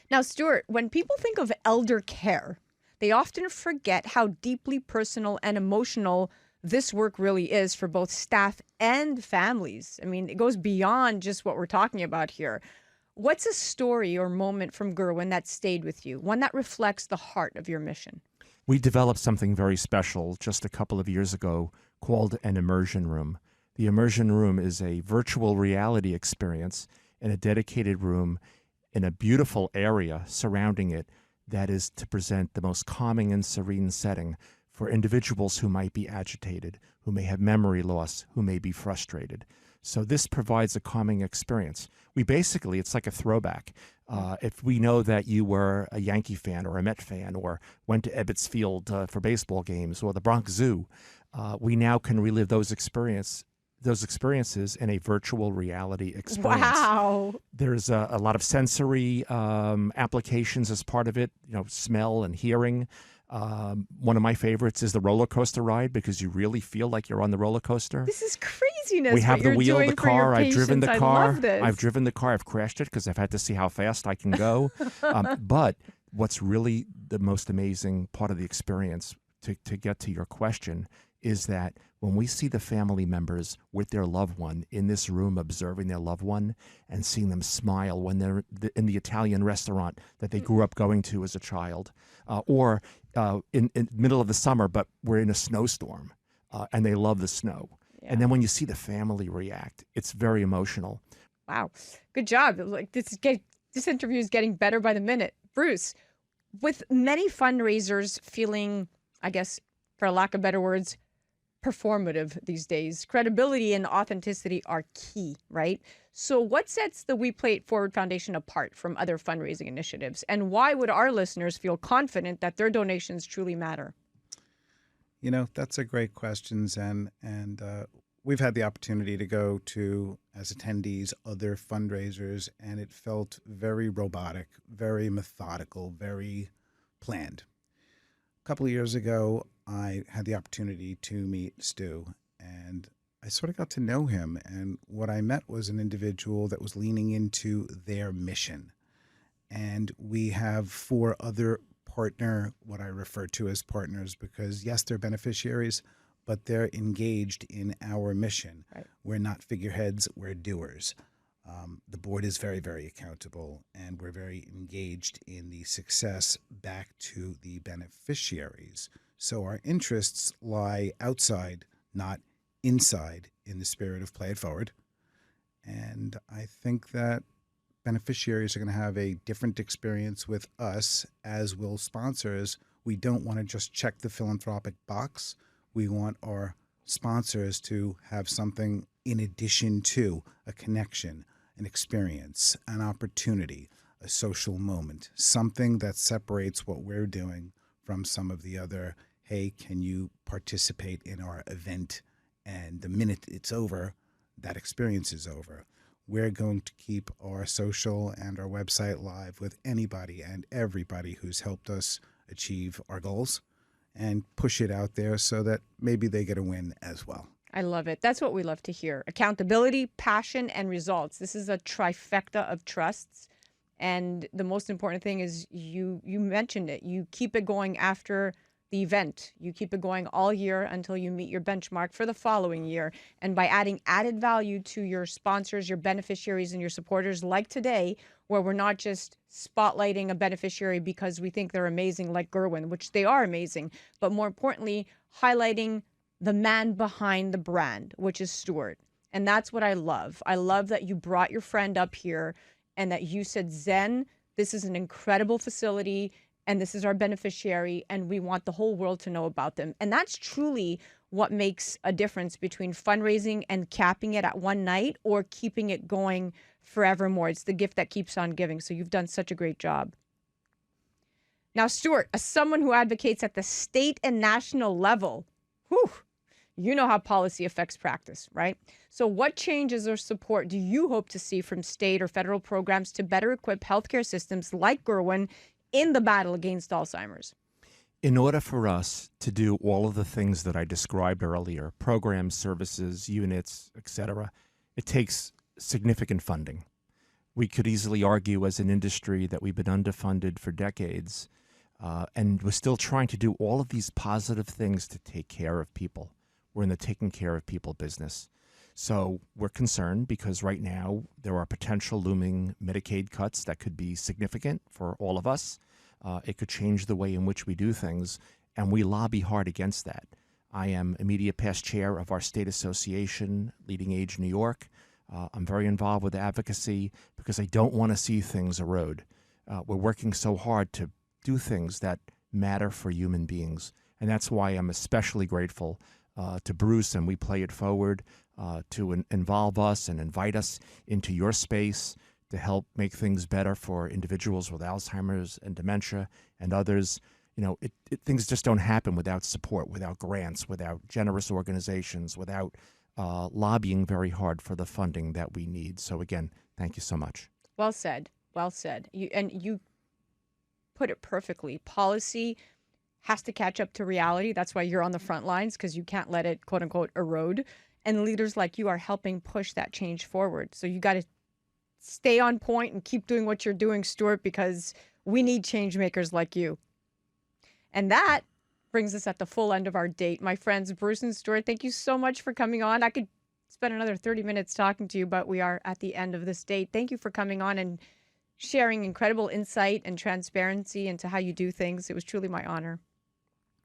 Now, Stuart, when people think of elder care, they often forget how deeply personal and emotional this work really is for both staff and families. I mean, it goes beyond just what we're talking about here. What's a story or moment from Gurwin that stayed with you, one that reflects the heart of your mission? We developed something very special just a couple of years ago called an immersion room. The immersion room is a virtual reality experience in a dedicated room in a beautiful area surrounding it that is to present the most calming and serene setting for individuals who might be agitated, who may have memory loss, who may be frustrated. So this provides a calming experience. It's like a throwback. If we know that you were a Yankee fan or a Met fan or went to Ebbets Field for baseball games or the Bronx Zoo, we now can relive those experiences in a virtual reality experience. Wow. There's a lot of sensory applications as part of it, smell and hearing. One of my favorites is the roller coaster ride, because you really feel like you're on the roller coaster. This is craziness. We have the wheel, the car. I've driven the car. I've driven the car. I've crashed it because I've had to see how fast I can go. But what's really the most amazing part of the experience, to get to your question, is that when we see the family members with their loved one in this room observing their loved one and seeing them smile when they're in the Italian restaurant that they grew up going to as a child, or in the middle of the summer, but we're in a snowstorm and they love the snow. Yeah. And then when you see the family react, it's very emotional. Wow. Good job. Like this interview is getting better by the minute. Bruce, with many fundraisers feeling, I guess, for lack of better words, performative these days. Credibility and authenticity are key, right? So what sets the We Play It Forward Foundation apart from other fundraising initiatives? And why would our listeners feel confident that their donations truly matter? You know, that's a great question, Zen. And we've had the opportunity to go to, as attendees, other fundraisers, and it felt very robotic, very methodical, very planned. A couple of years ago, I had the opportunity to meet Stu, and I sort of got to know him. And what I met was an individual that was leaning into their mission. And we have 4 other what I refer to as partners, because yes, they're beneficiaries, but they're engaged in our mission. Right. We're not figureheads, we're doers. The board is very, very accountable, and we're very engaged in the success back to the beneficiaries. So our interests lie outside, not inside, in the spirit of Play It Forward. And I think that beneficiaries are going to have a different experience with us, as will sponsors. We don't want to just check the philanthropic box. We want our sponsors to have something in addition to a connection, an experience, an opportunity, a social moment, something that separates what we're doing from some of the other, hey, can you participate in our event? And the minute it's over, that experience is over. We're going to keep our social and our website live with anybody and everybody who's helped us achieve our goals, and push it out there so that maybe they get a win as well. I love it. That's what we love to hear. Accountability, passion, and results. This is a trifecta of trusts. And the most important thing is you mentioned it. You keep it going after the event. You keep it going all year until you meet your benchmark for the following year. And by adding added value to your sponsors, your beneficiaries, and your supporters, like today, where we're not just spotlighting a beneficiary because we think they're amazing, like Gurwin, which they are amazing, but more importantly, highlighting the man behind the brand, which is Stuart. And that's what I love. I love that you brought your friend up here and that you said, Zen, this is an incredible facility, and this is our beneficiary, and we want the whole world to know about them. And that's truly what makes a difference between fundraising and capping it at one night or keeping it going forevermore. It's the gift that keeps on giving. So you've done such a great job. Now, Stuart, as someone who advocates at the state and national level, you know how policy affects practice, right? So what changes or support do you hope to see from state or federal programs to better equip healthcare systems like Gurwin in the battle against Alzheimer's? In order for us to do all of the things that I described earlier, programs, services, units, etc., it takes significant funding. We could easily argue as an industry that we've been underfunded for decades, and we're still trying to do all of these positive things to take care of people. We're in the taking care of people business. So we're concerned because right now there are potential looming Medicaid cuts that could be significant for all of us. It could change the way in which we do things, and we lobby hard against that. I am immediate past chair of our state association, Leading Age New York. I'm very involved with advocacy because I don't want to see things erode. We're working so hard to do things that matter for human beings, and that's why I'm especially grateful to Bruce and We Play It Forward to involve us and invite us into your space to help make things better for individuals with Alzheimer's and dementia and others. You know, things just don't happen without support, without grants, without generous organizations, without lobbying very hard for the funding that we need. So again, thank you so much. Well said. Well said. You put it perfectly. Policy has to catch up to reality. That's why you're on the front lines, because you can't let it, quote unquote, erode. And leaders like you are helping push that change forward. So you got to stay on point and keep doing what you're doing, Stuart, because we need change makers like you. And that brings us at the full end of our date. My friends, Bruce and Stuart, thank you so much for coming on. I could spend another 30 minutes talking to you, but we are at the end of this date. Thank you for coming on and sharing incredible insight and transparency into how you do things. It was truly my honor.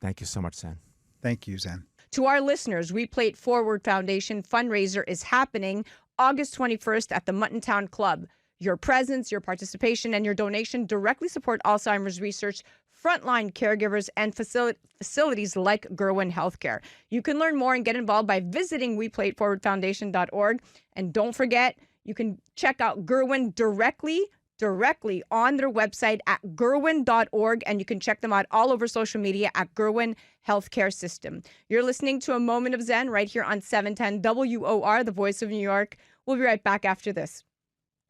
Thank you so much, Zen. Thank you, Zen. To our listeners, We Play It Forward Foundation fundraiser is happening August 21st at the Muttontown Club. Your presence, your participation, and your donation directly support Alzheimer's research frontline caregivers and facilities like Gurwin Healthcare. You can learn more and get involved by visiting WePlayItForwardFoundation.org. And don't forget, you can check out Gurwin directly on their website at Gurwin.org, and you can check them out all over social media at Gurwin Healthcare System. You're listening to A Moment of Zen right here on 710 WOR, the voice of New York. We'll be right back after this.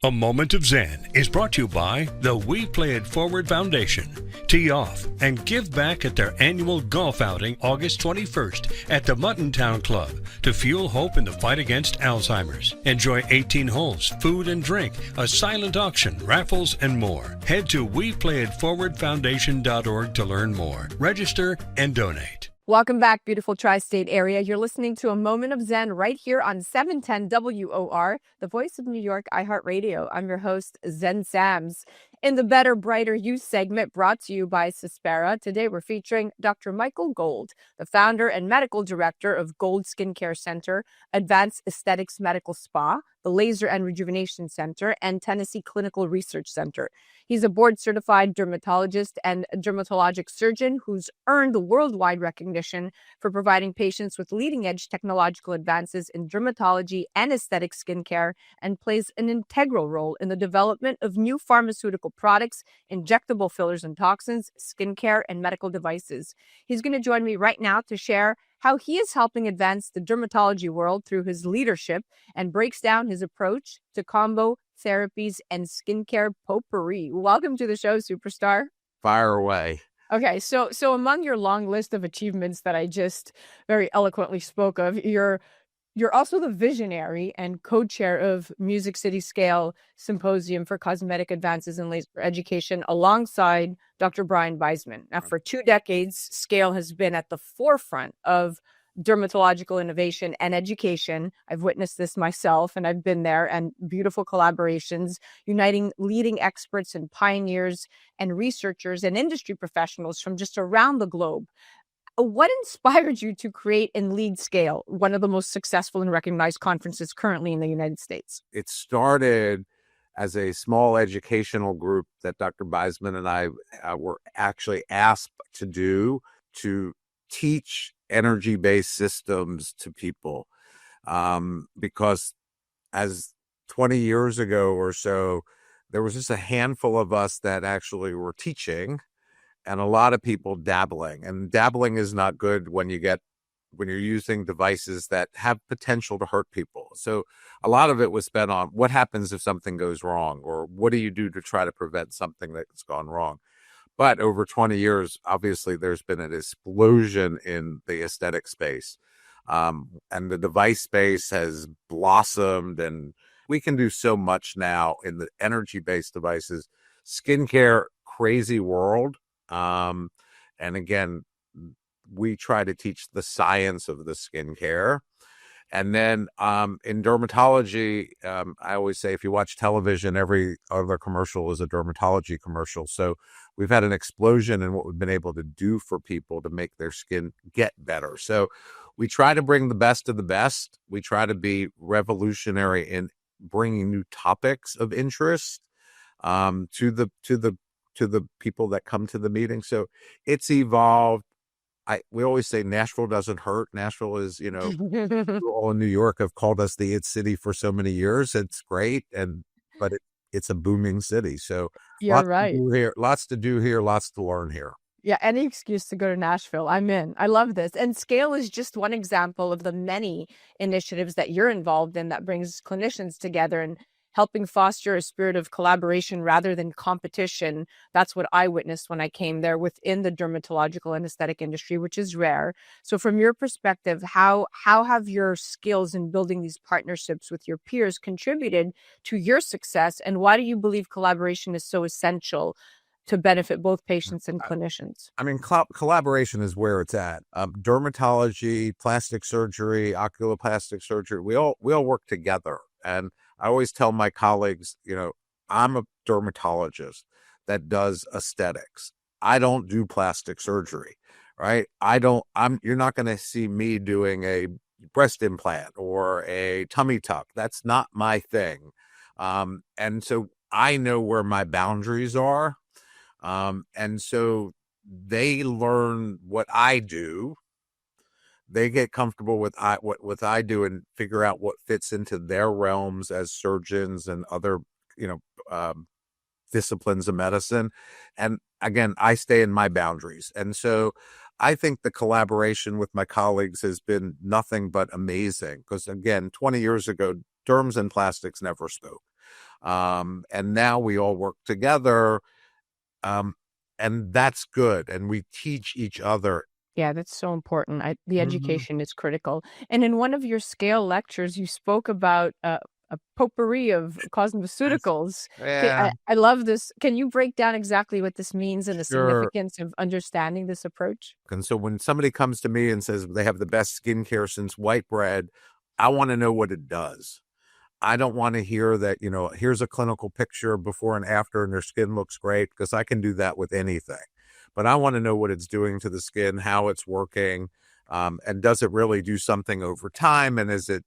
A Moment of Zen is brought to you by the We Play It Forward Foundation. Tee off and give back at their annual golf outing August 21st at the Mutton Town Club to fuel hope in the fight against Alzheimer's. Enjoy 18 holes, food and drink, a silent auction, raffles, and more. Head to WePlayItForwardFoundation.org to learn more. Register and donate. Welcome back, beautiful tri-state area. You're listening to A Moment of Zen right here on 710 WOR, the voice of New York, iHeartRadio. I'm your host, Zen Sams. In the Better, Brighter You segment brought to you by Suspera, today we're featuring Dr. Michael Gold, the founder and medical director of Gold Skincare Center, Advanced Aesthetics Medical Spa, the Laser and Rejuvenation Center, and Tennessee Clinical Research Center. He's a board-certified dermatologist and dermatologic surgeon who's earned worldwide recognition for providing patients with leading-edge technological advances in dermatology and aesthetic skincare, and plays an integral role in the development of new pharmaceutical products, injectable fillers and toxins, skincare, and medical devices. He's going to join me right now to share how he is helping advance the dermatology world through his leadership and breaks down his approach to combo therapies and skincare potpourri. Welcome to the show, superstar. Fire away. Okay, so among your long list of achievements that I just very eloquently spoke of, you're also the visionary and co-chair of Music City Scale Symposium for Cosmetic Advances in Laser Education alongside Dr. Brian Weisman. Now, for 2 decades, Scale has been at the forefront of dermatological innovation and education. I've witnessed this myself, and I've been there, and beautiful collaborations uniting leading experts and pioneers and researchers and industry professionals from just around the globe. What inspired you to create and lead Scale, one of the most successful and recognized conferences currently in the United States? It started as a small educational group that Dr. Weisman and I were actually asked to do to teach energy-based systems to people. Because as 20 years ago or so, there was just a handful of us that actually were teaching, and a lot of people dabbling. And dabbling is not good when you're using devices that have potential to hurt people. So a lot of it was spent on what happens if something goes wrong, or what do you do to try to prevent something that's gone wrong. But over 20 years, obviously, there's been an explosion in the aesthetic space. And the device space has blossomed, and we can do so much now in the energy-based devices. Skincare, crazy world. And again, we try to teach the science of the skincare. And then in dermatology, I always say if you watch television, every other commercial is a dermatology commercial. So we've had an explosion in what we've been able to do for people to make their skin get better. So we try to bring the best of the best. We try to be revolutionary in bringing new topics of interest to the people that come to the meeting. So it's evolved. We always say Nashville doesn't hurt. Nashville is, all in New York have called us the It City for so many years. It's great, but it's a booming city. So You're right. Lots to do here, lots to learn here. Yeah, any excuse to go to Nashville, I'm in. I love this. And Scale is just one example of the many initiatives that you're involved in that brings clinicians together and helping foster a spirit of collaboration rather than competition. That's what I witnessed when I came there within the dermatological and aesthetic industry, which is rare. So from your perspective, how have your skills in building these partnerships with your peers contributed to your success? And why do you believe collaboration is so essential to benefit both patients and clinicians? I mean, collaboration is where it's at. Dermatology, plastic surgery, oculoplastic surgery, we all work together. And I always tell my colleagues, I'm a dermatologist that does aesthetics. I don't do plastic surgery, right? You're not going to see me doing a breast implant or a tummy tuck. That's not my thing. And so I know where my boundaries are. And so they learn what I do. They get comfortable with what I do and figure out what fits into their realms as surgeons and other, disciplines of medicine. And again, I stay in my boundaries. And so I think the collaboration with my colleagues has been nothing but amazing because, again, 20 years ago, derms and plastics never spoke. And now we all work together. And that's good. And we teach each other. Yeah, that's so important. The Mhm. education is critical. And in one of your scale lectures, you spoke about a potpourri of cosmeceuticals. Yeah, I love this. Can you break down exactly what this means and the sure. significance of understanding this approach? And so when somebody comes to me and says they have the best skincare since white bread, I want to know what it does. I don't want to hear that, here's a clinical picture before and after and their skin looks great, because I can do that with anything. But I want to know what it's doing to the skin, how it's working, and does it really do something over time? And is it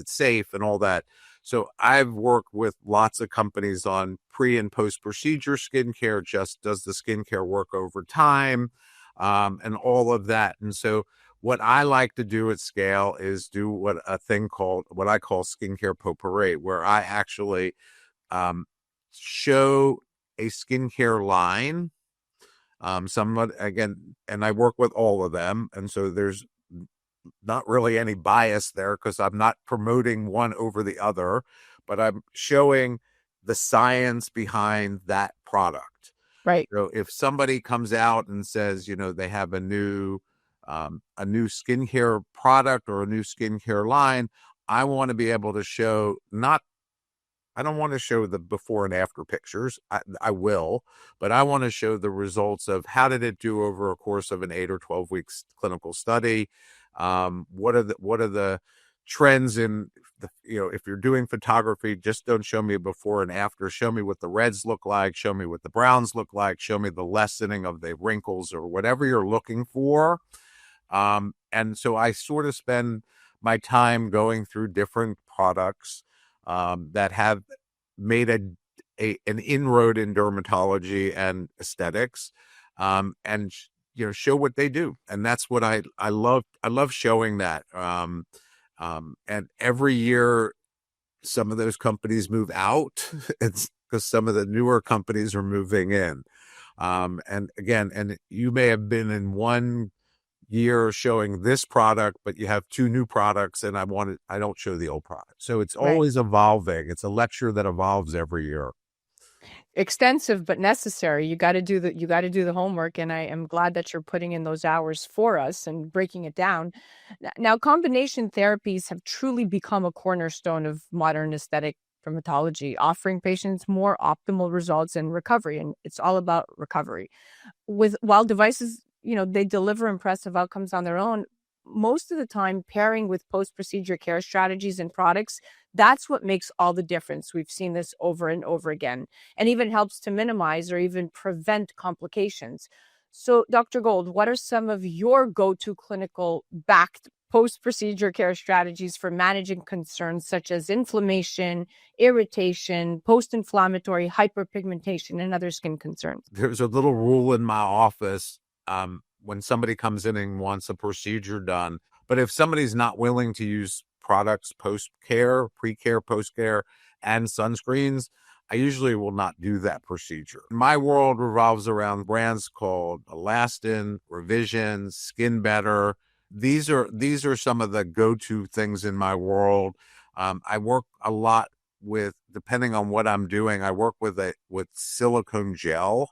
safe and all that? So I've worked with lots of companies on pre and post procedure skincare. Just does the skincare work over time, and all of that. And so what I like to do at scale is do what I call skincare potpourri, where I actually show a skincare line. Somewhat again, and I work with all of them, and so there's not really any bias there because I'm not promoting one over the other, but I'm showing the science behind that product. Right. So if somebody comes out and says, they have a new skincare product or a new skincare line, I want to be able to show I don't want to show the before and after pictures. I will, but I want to show the results of how did it do over a course of an 8 or 12 weeks clinical study. What are the trends in if you're doing photography, just don't show me a before and after. Show me what the reds look like. Show me what the browns look like. Show me the lessening of the wrinkles or whatever you're looking for. And so I sort of spend my time going through different products that have made an inroad in dermatology and aesthetics, and show what they do. And that's what I love. I love showing that. And every year, some of those companies move out. It's because some of the newer companies are moving in. And again, and you may have been in one year showing this product, but you have 2 new products, and I don't show the old product. So it's Right. always evolving. It's a lecture that evolves every year. Extensive but necessary. You got to do the homework, and I am glad that you're putting in those hours for us and breaking it down. Now, combination therapies have truly become a cornerstone of modern aesthetic dermatology, offering patients more optimal results and recovery, and it's all about recovery. While devices, they deliver impressive outcomes on their own, most of the time pairing with post-procedure care strategies and products, that's what makes all the difference. We've seen this over and over again, and even helps to minimize or even prevent complications. So, Dr. Gold, what are some of your go-to clinical backed post-procedure care strategies for managing concerns such as inflammation, irritation, post-inflammatory hyperpigmentation, and other skin concerns? There's a little rule in my office when somebody comes in and wants a procedure done. But if somebody's not willing to use products post-care, pre-care, post-care, and sunscreens, I usually will not do that procedure. My world revolves around brands called Elastin, Revision, Skin Better. These are some of the go-to things in my world. I work a lot with, depending on what I'm doing, I work with silicone gel,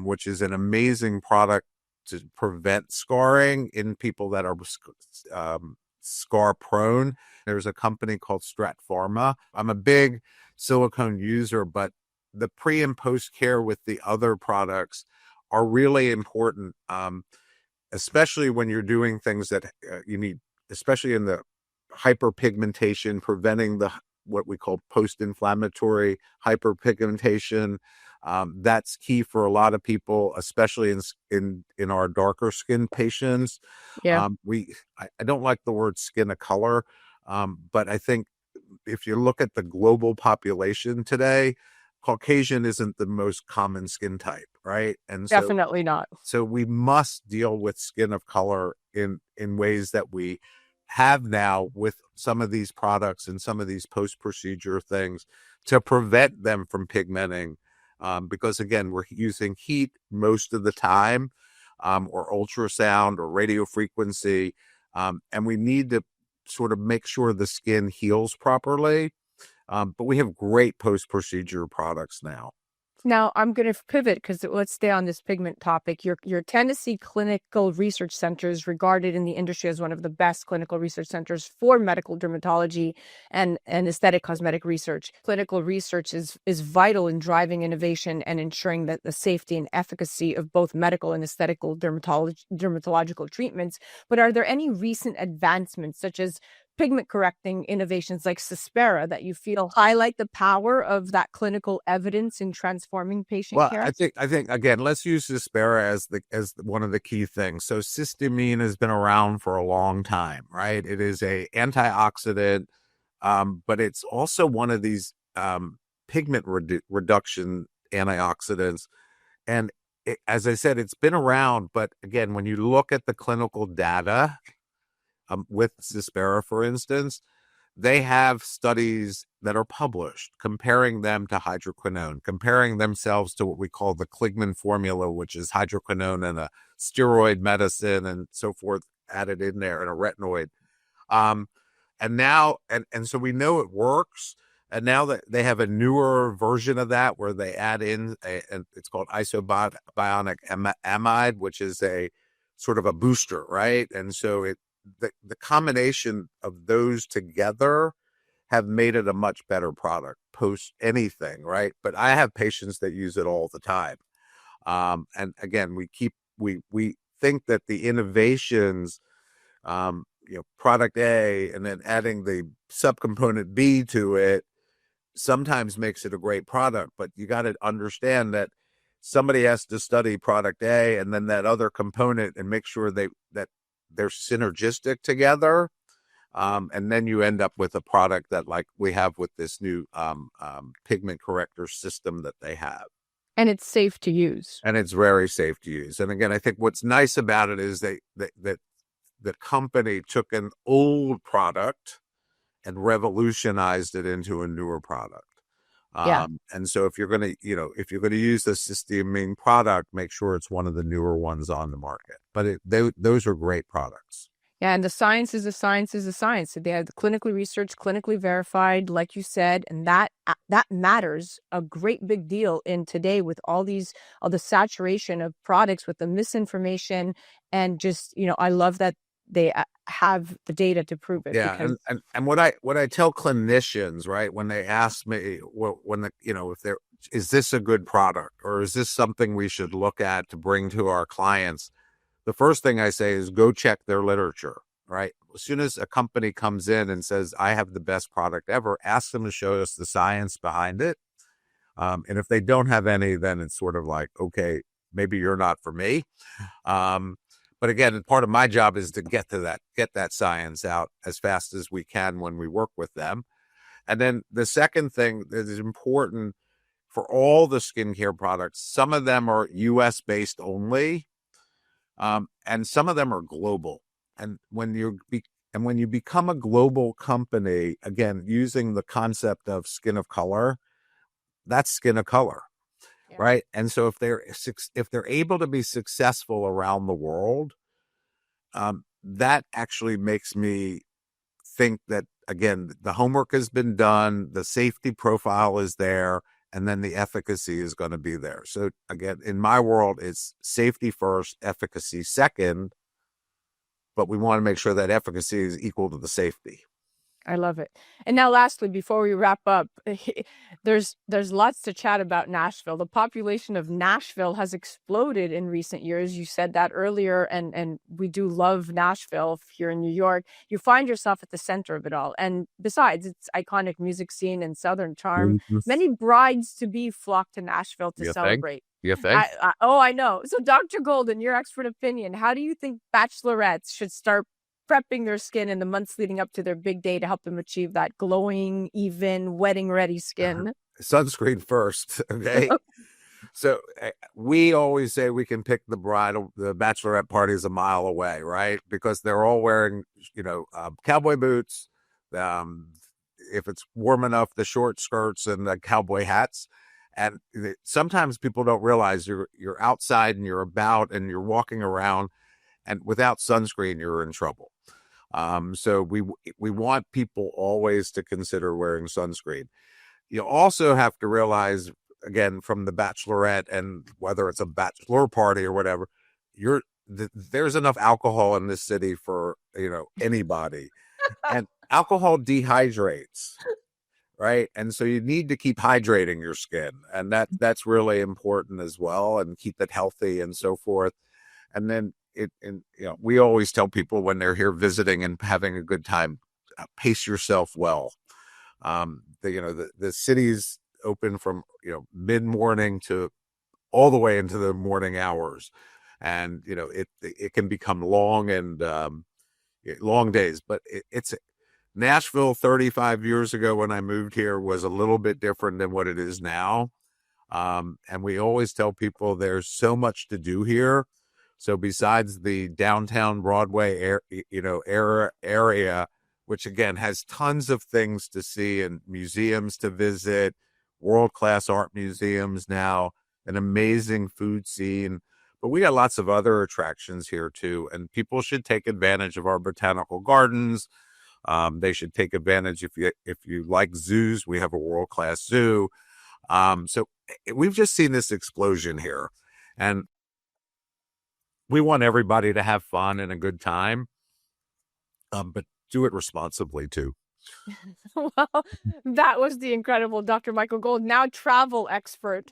which is an amazing product to prevent scarring in people that are scar prone. There's a company called Strat Pharma. I'm a big silicone user, but the pre and post care with the other products are really important, especially when you're doing things that you need, especially in the hyperpigmentation, preventing what we call post-inflammatory hyperpigmentation. That's key for a lot of people, especially in our darker skin patients. Yeah. I don't like the word skin of color, but I think if you look at the global population today, Caucasian isn't the most common skin type. right? And Definitely not. so we must deal with skin of color in ways that we have now with some of these products and some of these post-procedure things to prevent them from pigmenting. Because again, we're using heat most of the time, or ultrasound or radio frequency. And we need to sort of make sure the skin heals properly. But we have great post-procedure products now. Now, I'm going to pivot because let's stay on this pigment topic. Your Tennessee Clinical Research Center is regarded in the industry as one of the best clinical research centers for medical dermatology and aesthetic cosmetic research. Clinical research is vital in driving innovation and ensuring that the safety and efficacy of both medical and aesthetical dermatological treatments. But are there any recent advancements, such as pigment correcting innovations like Suspera, that you feel highlight the power of that clinical evidence in transforming patient Well, care? I think again, let's use Suspera as one of the key things. So cysteamine has been around for a long time, right? It is a antioxidant, but it's also one of these pigment reduction antioxidants. And as I said, it's been around, but again, when you look at the clinical data, with Suspera, for instance, they have studies that are published comparing them to hydroquinone, comparing themselves to what we call the Kligman formula, which is hydroquinone and a steroid medicine and so forth added in there, and a retinoid. And now, and so we know it works. And now that they have a newer version of that where they add in it's called isobionic amide, which is a sort of a booster, right? And so the combination of those together have made it a much better product post anything, right? But I have patients that use it all the time. And again, we think that the innovations, product A and then adding the subcomponent B to it sometimes makes it a great product, but you got to understand that somebody has to study product A and then that other component and make sure that they're synergistic together. And then you end up with a product that, like we have with this new pigment corrector system that they have. And it's safe to use. And it's very safe to use. And again, I think what's nice about it is that the company took an old product and revolutionized it into a newer product. And so if you're going to use the cysteamine product, make sure it's one of the newer ones on the market. But those are great products. Yeah, and the science is a science is a science. They have the clinically researched, clinically verified, like you said, and that matters a great big deal in today with all the saturation of products with the misinformation, and just, I love that they have the data to prove it. Yeah, because... and what I tell clinicians, right, when they ask me, is this a good product or is this something we should look at to bring to our clients? The first thing I say is go check their literature, right? As soon as a company comes in and says, I have the best product ever, ask them to show us the science behind it. And if they don't have any, then it's sort of like, okay, maybe you're not for me. But again, part of my job is to get that science out as fast as we can when we work with them. And then the second thing that is important for all the skincare products, some of them are US based only, and some of them are global. And when you become a global company, again, using the concept of skin of color, that's skin of color. Yeah. Right. And so if they're able to be successful around the world, that actually makes me think that, again, the homework has been done, the safety profile is there, and then the efficacy is going to be there. So again, in my world, it's safety first, efficacy second, but we want to make sure that efficacy is equal to the safety. I love it. And now lastly, before we wrap up, there's lots to chat about Nashville. The population of Nashville has exploded in recent years. You said that earlier, and we do love Nashville here in New York. You find yourself at the center of it all. And besides its iconic music scene and Southern charm, many brides-to-be flock to Nashville to celebrate. You think? I know. So Dr. Golden, your expert opinion, how do you think bachelorettes should start prepping their skin in the months leading up to their big day to help them achieve that glowing, even, wedding-ready skin? Sunscreen first, okay? So we always say we can pick the bachelorette parties a mile away, right? Because they're all wearing, cowboy boots. If it's warm enough, the short skirts and the cowboy hats. And sometimes people don't realize you're outside and you're about and you're walking around, and without sunscreen, you're in trouble. So we want people always to consider wearing sunscreen. You also have to realize, again, from the bachelorette, and whether it's a bachelor party or whatever, there's enough alcohol in this city for anybody, and alcohol dehydrates, right? And so you need to keep hydrating your skin, and that's really important as well, and keep it healthy and so forth. And then we always tell people when they're here visiting and having a good time, pace yourself well. The city's open from mid-morning to all the way into the morning hours, and it can become long and long days. But it's Nashville 35 years ago when I moved here was a little bit different than what it is now. And we always tell people there's so much to do here. So besides the downtown Broadway area, which again has tons of things to see and museums to visit, world-class art museums now, an amazing food scene. But we got lots of other attractions here too, and people should take advantage of our botanical gardens. They should take advantage if you like zoos. We have a world-class zoo. So we've just seen this explosion here, and we want everybody to have fun and a good time, but do it responsibly too. Well, that was the incredible Dr. Michael Gold, now travel expert.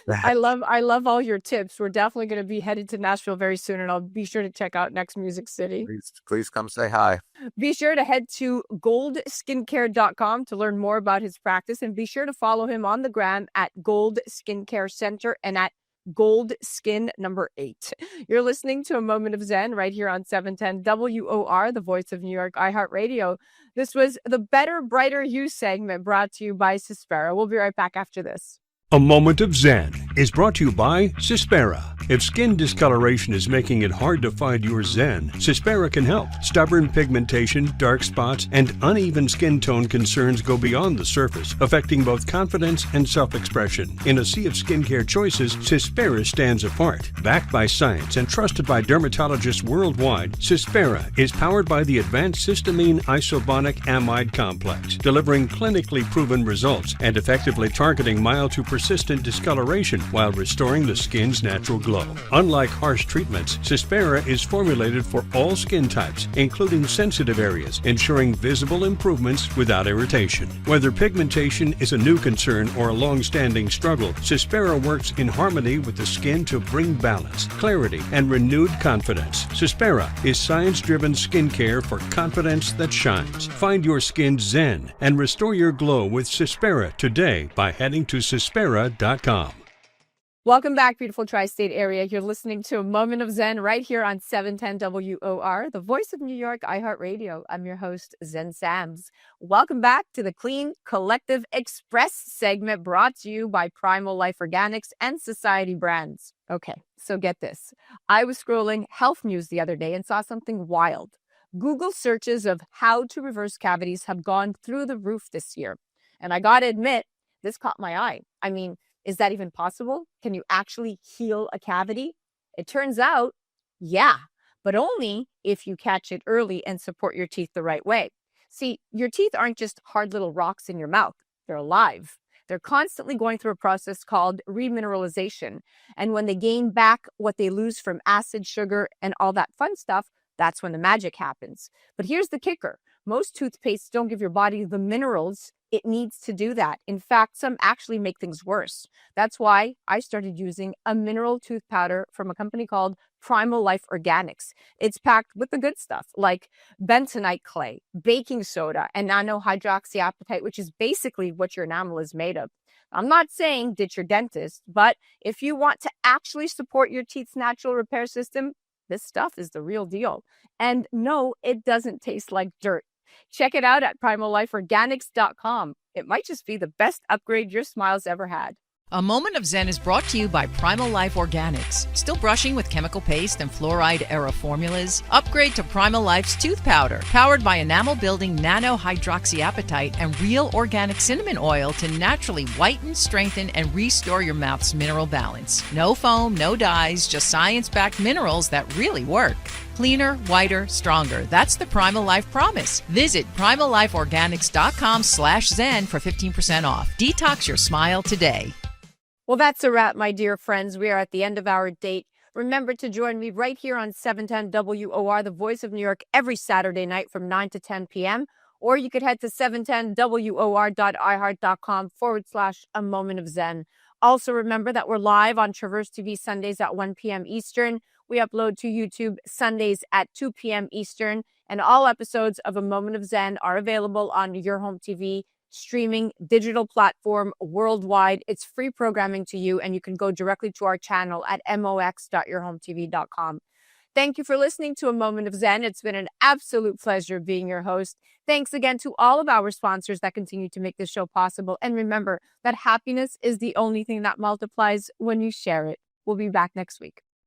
I love all your tips. We're definitely going to be headed to Nashville very soon, and I'll be sure to check out Next Music City. Please come say hi. Be sure to head to goldskincare.com to learn more about his practice, and be sure to follow him on the gram at Gold Skincare Center and at Gold Skin number 8. You're listening to A Moment of Zen right here on 710 WOR, the voice of New York, iHeartRadio. This was the Better, Brighter You segment brought to you by Suspera. We'll be right back after this. A Moment of Zen is brought to you by Suspera. If skin discoloration is making it hard to find your Zen, Suspera can help. Stubborn pigmentation, dark spots, and uneven skin tone concerns go beyond the surface, affecting both confidence and self-expression. In a sea of skincare choices, Suspera stands apart. Backed by science and trusted by dermatologists worldwide, Suspera is powered by the advanced cysteamine isobonic amide complex, delivering clinically proven results and effectively targeting mild to persistent discoloration while restoring the skin's natural glow. Unlike harsh treatments, Suspera is formulated for all skin types, including sensitive areas, ensuring visible improvements without irritation. Whether pigmentation is a new concern or a long-standing struggle, Suspera works in harmony with the skin to bring balance, clarity, and renewed confidence. Suspera is science-driven skincare for confidence that shines. Find your skin zen and restore your glow with Suspera today by heading to Suspera.com. Welcome back, beautiful tri-state area. You're listening to A Moment of Zen right here on 710 WOR, the voice of New York, iHeartRadio. I'm your host, Zen Sams. Welcome back to the Clean Collective Express segment brought to you by Primal Life Organics and Society Brands. Okay, so get this. I was scrolling health news the other day and saw something wild. Google searches of how to reverse cavities have gone through the roof this year. And I gotta admit, this caught my eye. I mean, is that even possible? Can you actually heal a cavity? It turns out, yeah, but only if you catch it early and support your teeth the right way. See, your teeth aren't just hard little rocks in your mouth. They're alive. They're constantly going through a process called remineralization. And when they gain back what they lose from acid, sugar, and all that fun stuff, that's when the magic happens. But here's the kicker. Most toothpastes don't give your body the minerals it needs to do that. In fact, some actually make things worse. That's why I started using a mineral tooth powder from a company called Primal Life Organics. It's packed with the good stuff like bentonite clay, baking soda, and nanohydroxyapatite, which is basically what your enamel is made of. I'm not saying ditch your dentist, but if you want to actually support your teeth's natural repair system, this stuff is the real deal. And no, it doesn't taste like dirt. Check it out at PrimalLifeOrganics.com. It might just be the best upgrade your smile's ever had. A Moment of Zen is brought to you by Primal Life Organics. Still brushing with chemical paste and fluoride-era formulas? Upgrade to Primal Life's tooth powder, powered by enamel-building nano-hydroxyapatite and real organic cinnamon oil to naturally whiten, strengthen, and restore your mouth's mineral balance. No foam, no dyes, just science-backed minerals that really work. Cleaner, whiter, stronger. That's the Primal Life promise. Visit PrimalLifeOrganics.com/Zen for 15% off. Detox your smile today. Well, that's a wrap, my dear friends. We are at the end of our date. Remember to join me right here on 710 WOR, the voice of New York, every Saturday night from 9 to 10 p.m. Or you could head to 710WOR.iHeart.com/A Moment of Zen. Also, remember that we're live on Traverse TV Sundays at 1 p.m. Eastern. We upload to YouTube Sundays at 2 p.m. Eastern. And all episodes of A Moment of Zen are available on your home TV streaming digital platform worldwide. It's free programming to you, and you can go directly to our channel at mox.yourhometv.com. Thank you for listening to A Moment of Zen. It's been an absolute pleasure being your host. Thanks again to all of our sponsors that continue to make this show possible. And remember that happiness is the only thing that multiplies when you share it. We'll be back next week.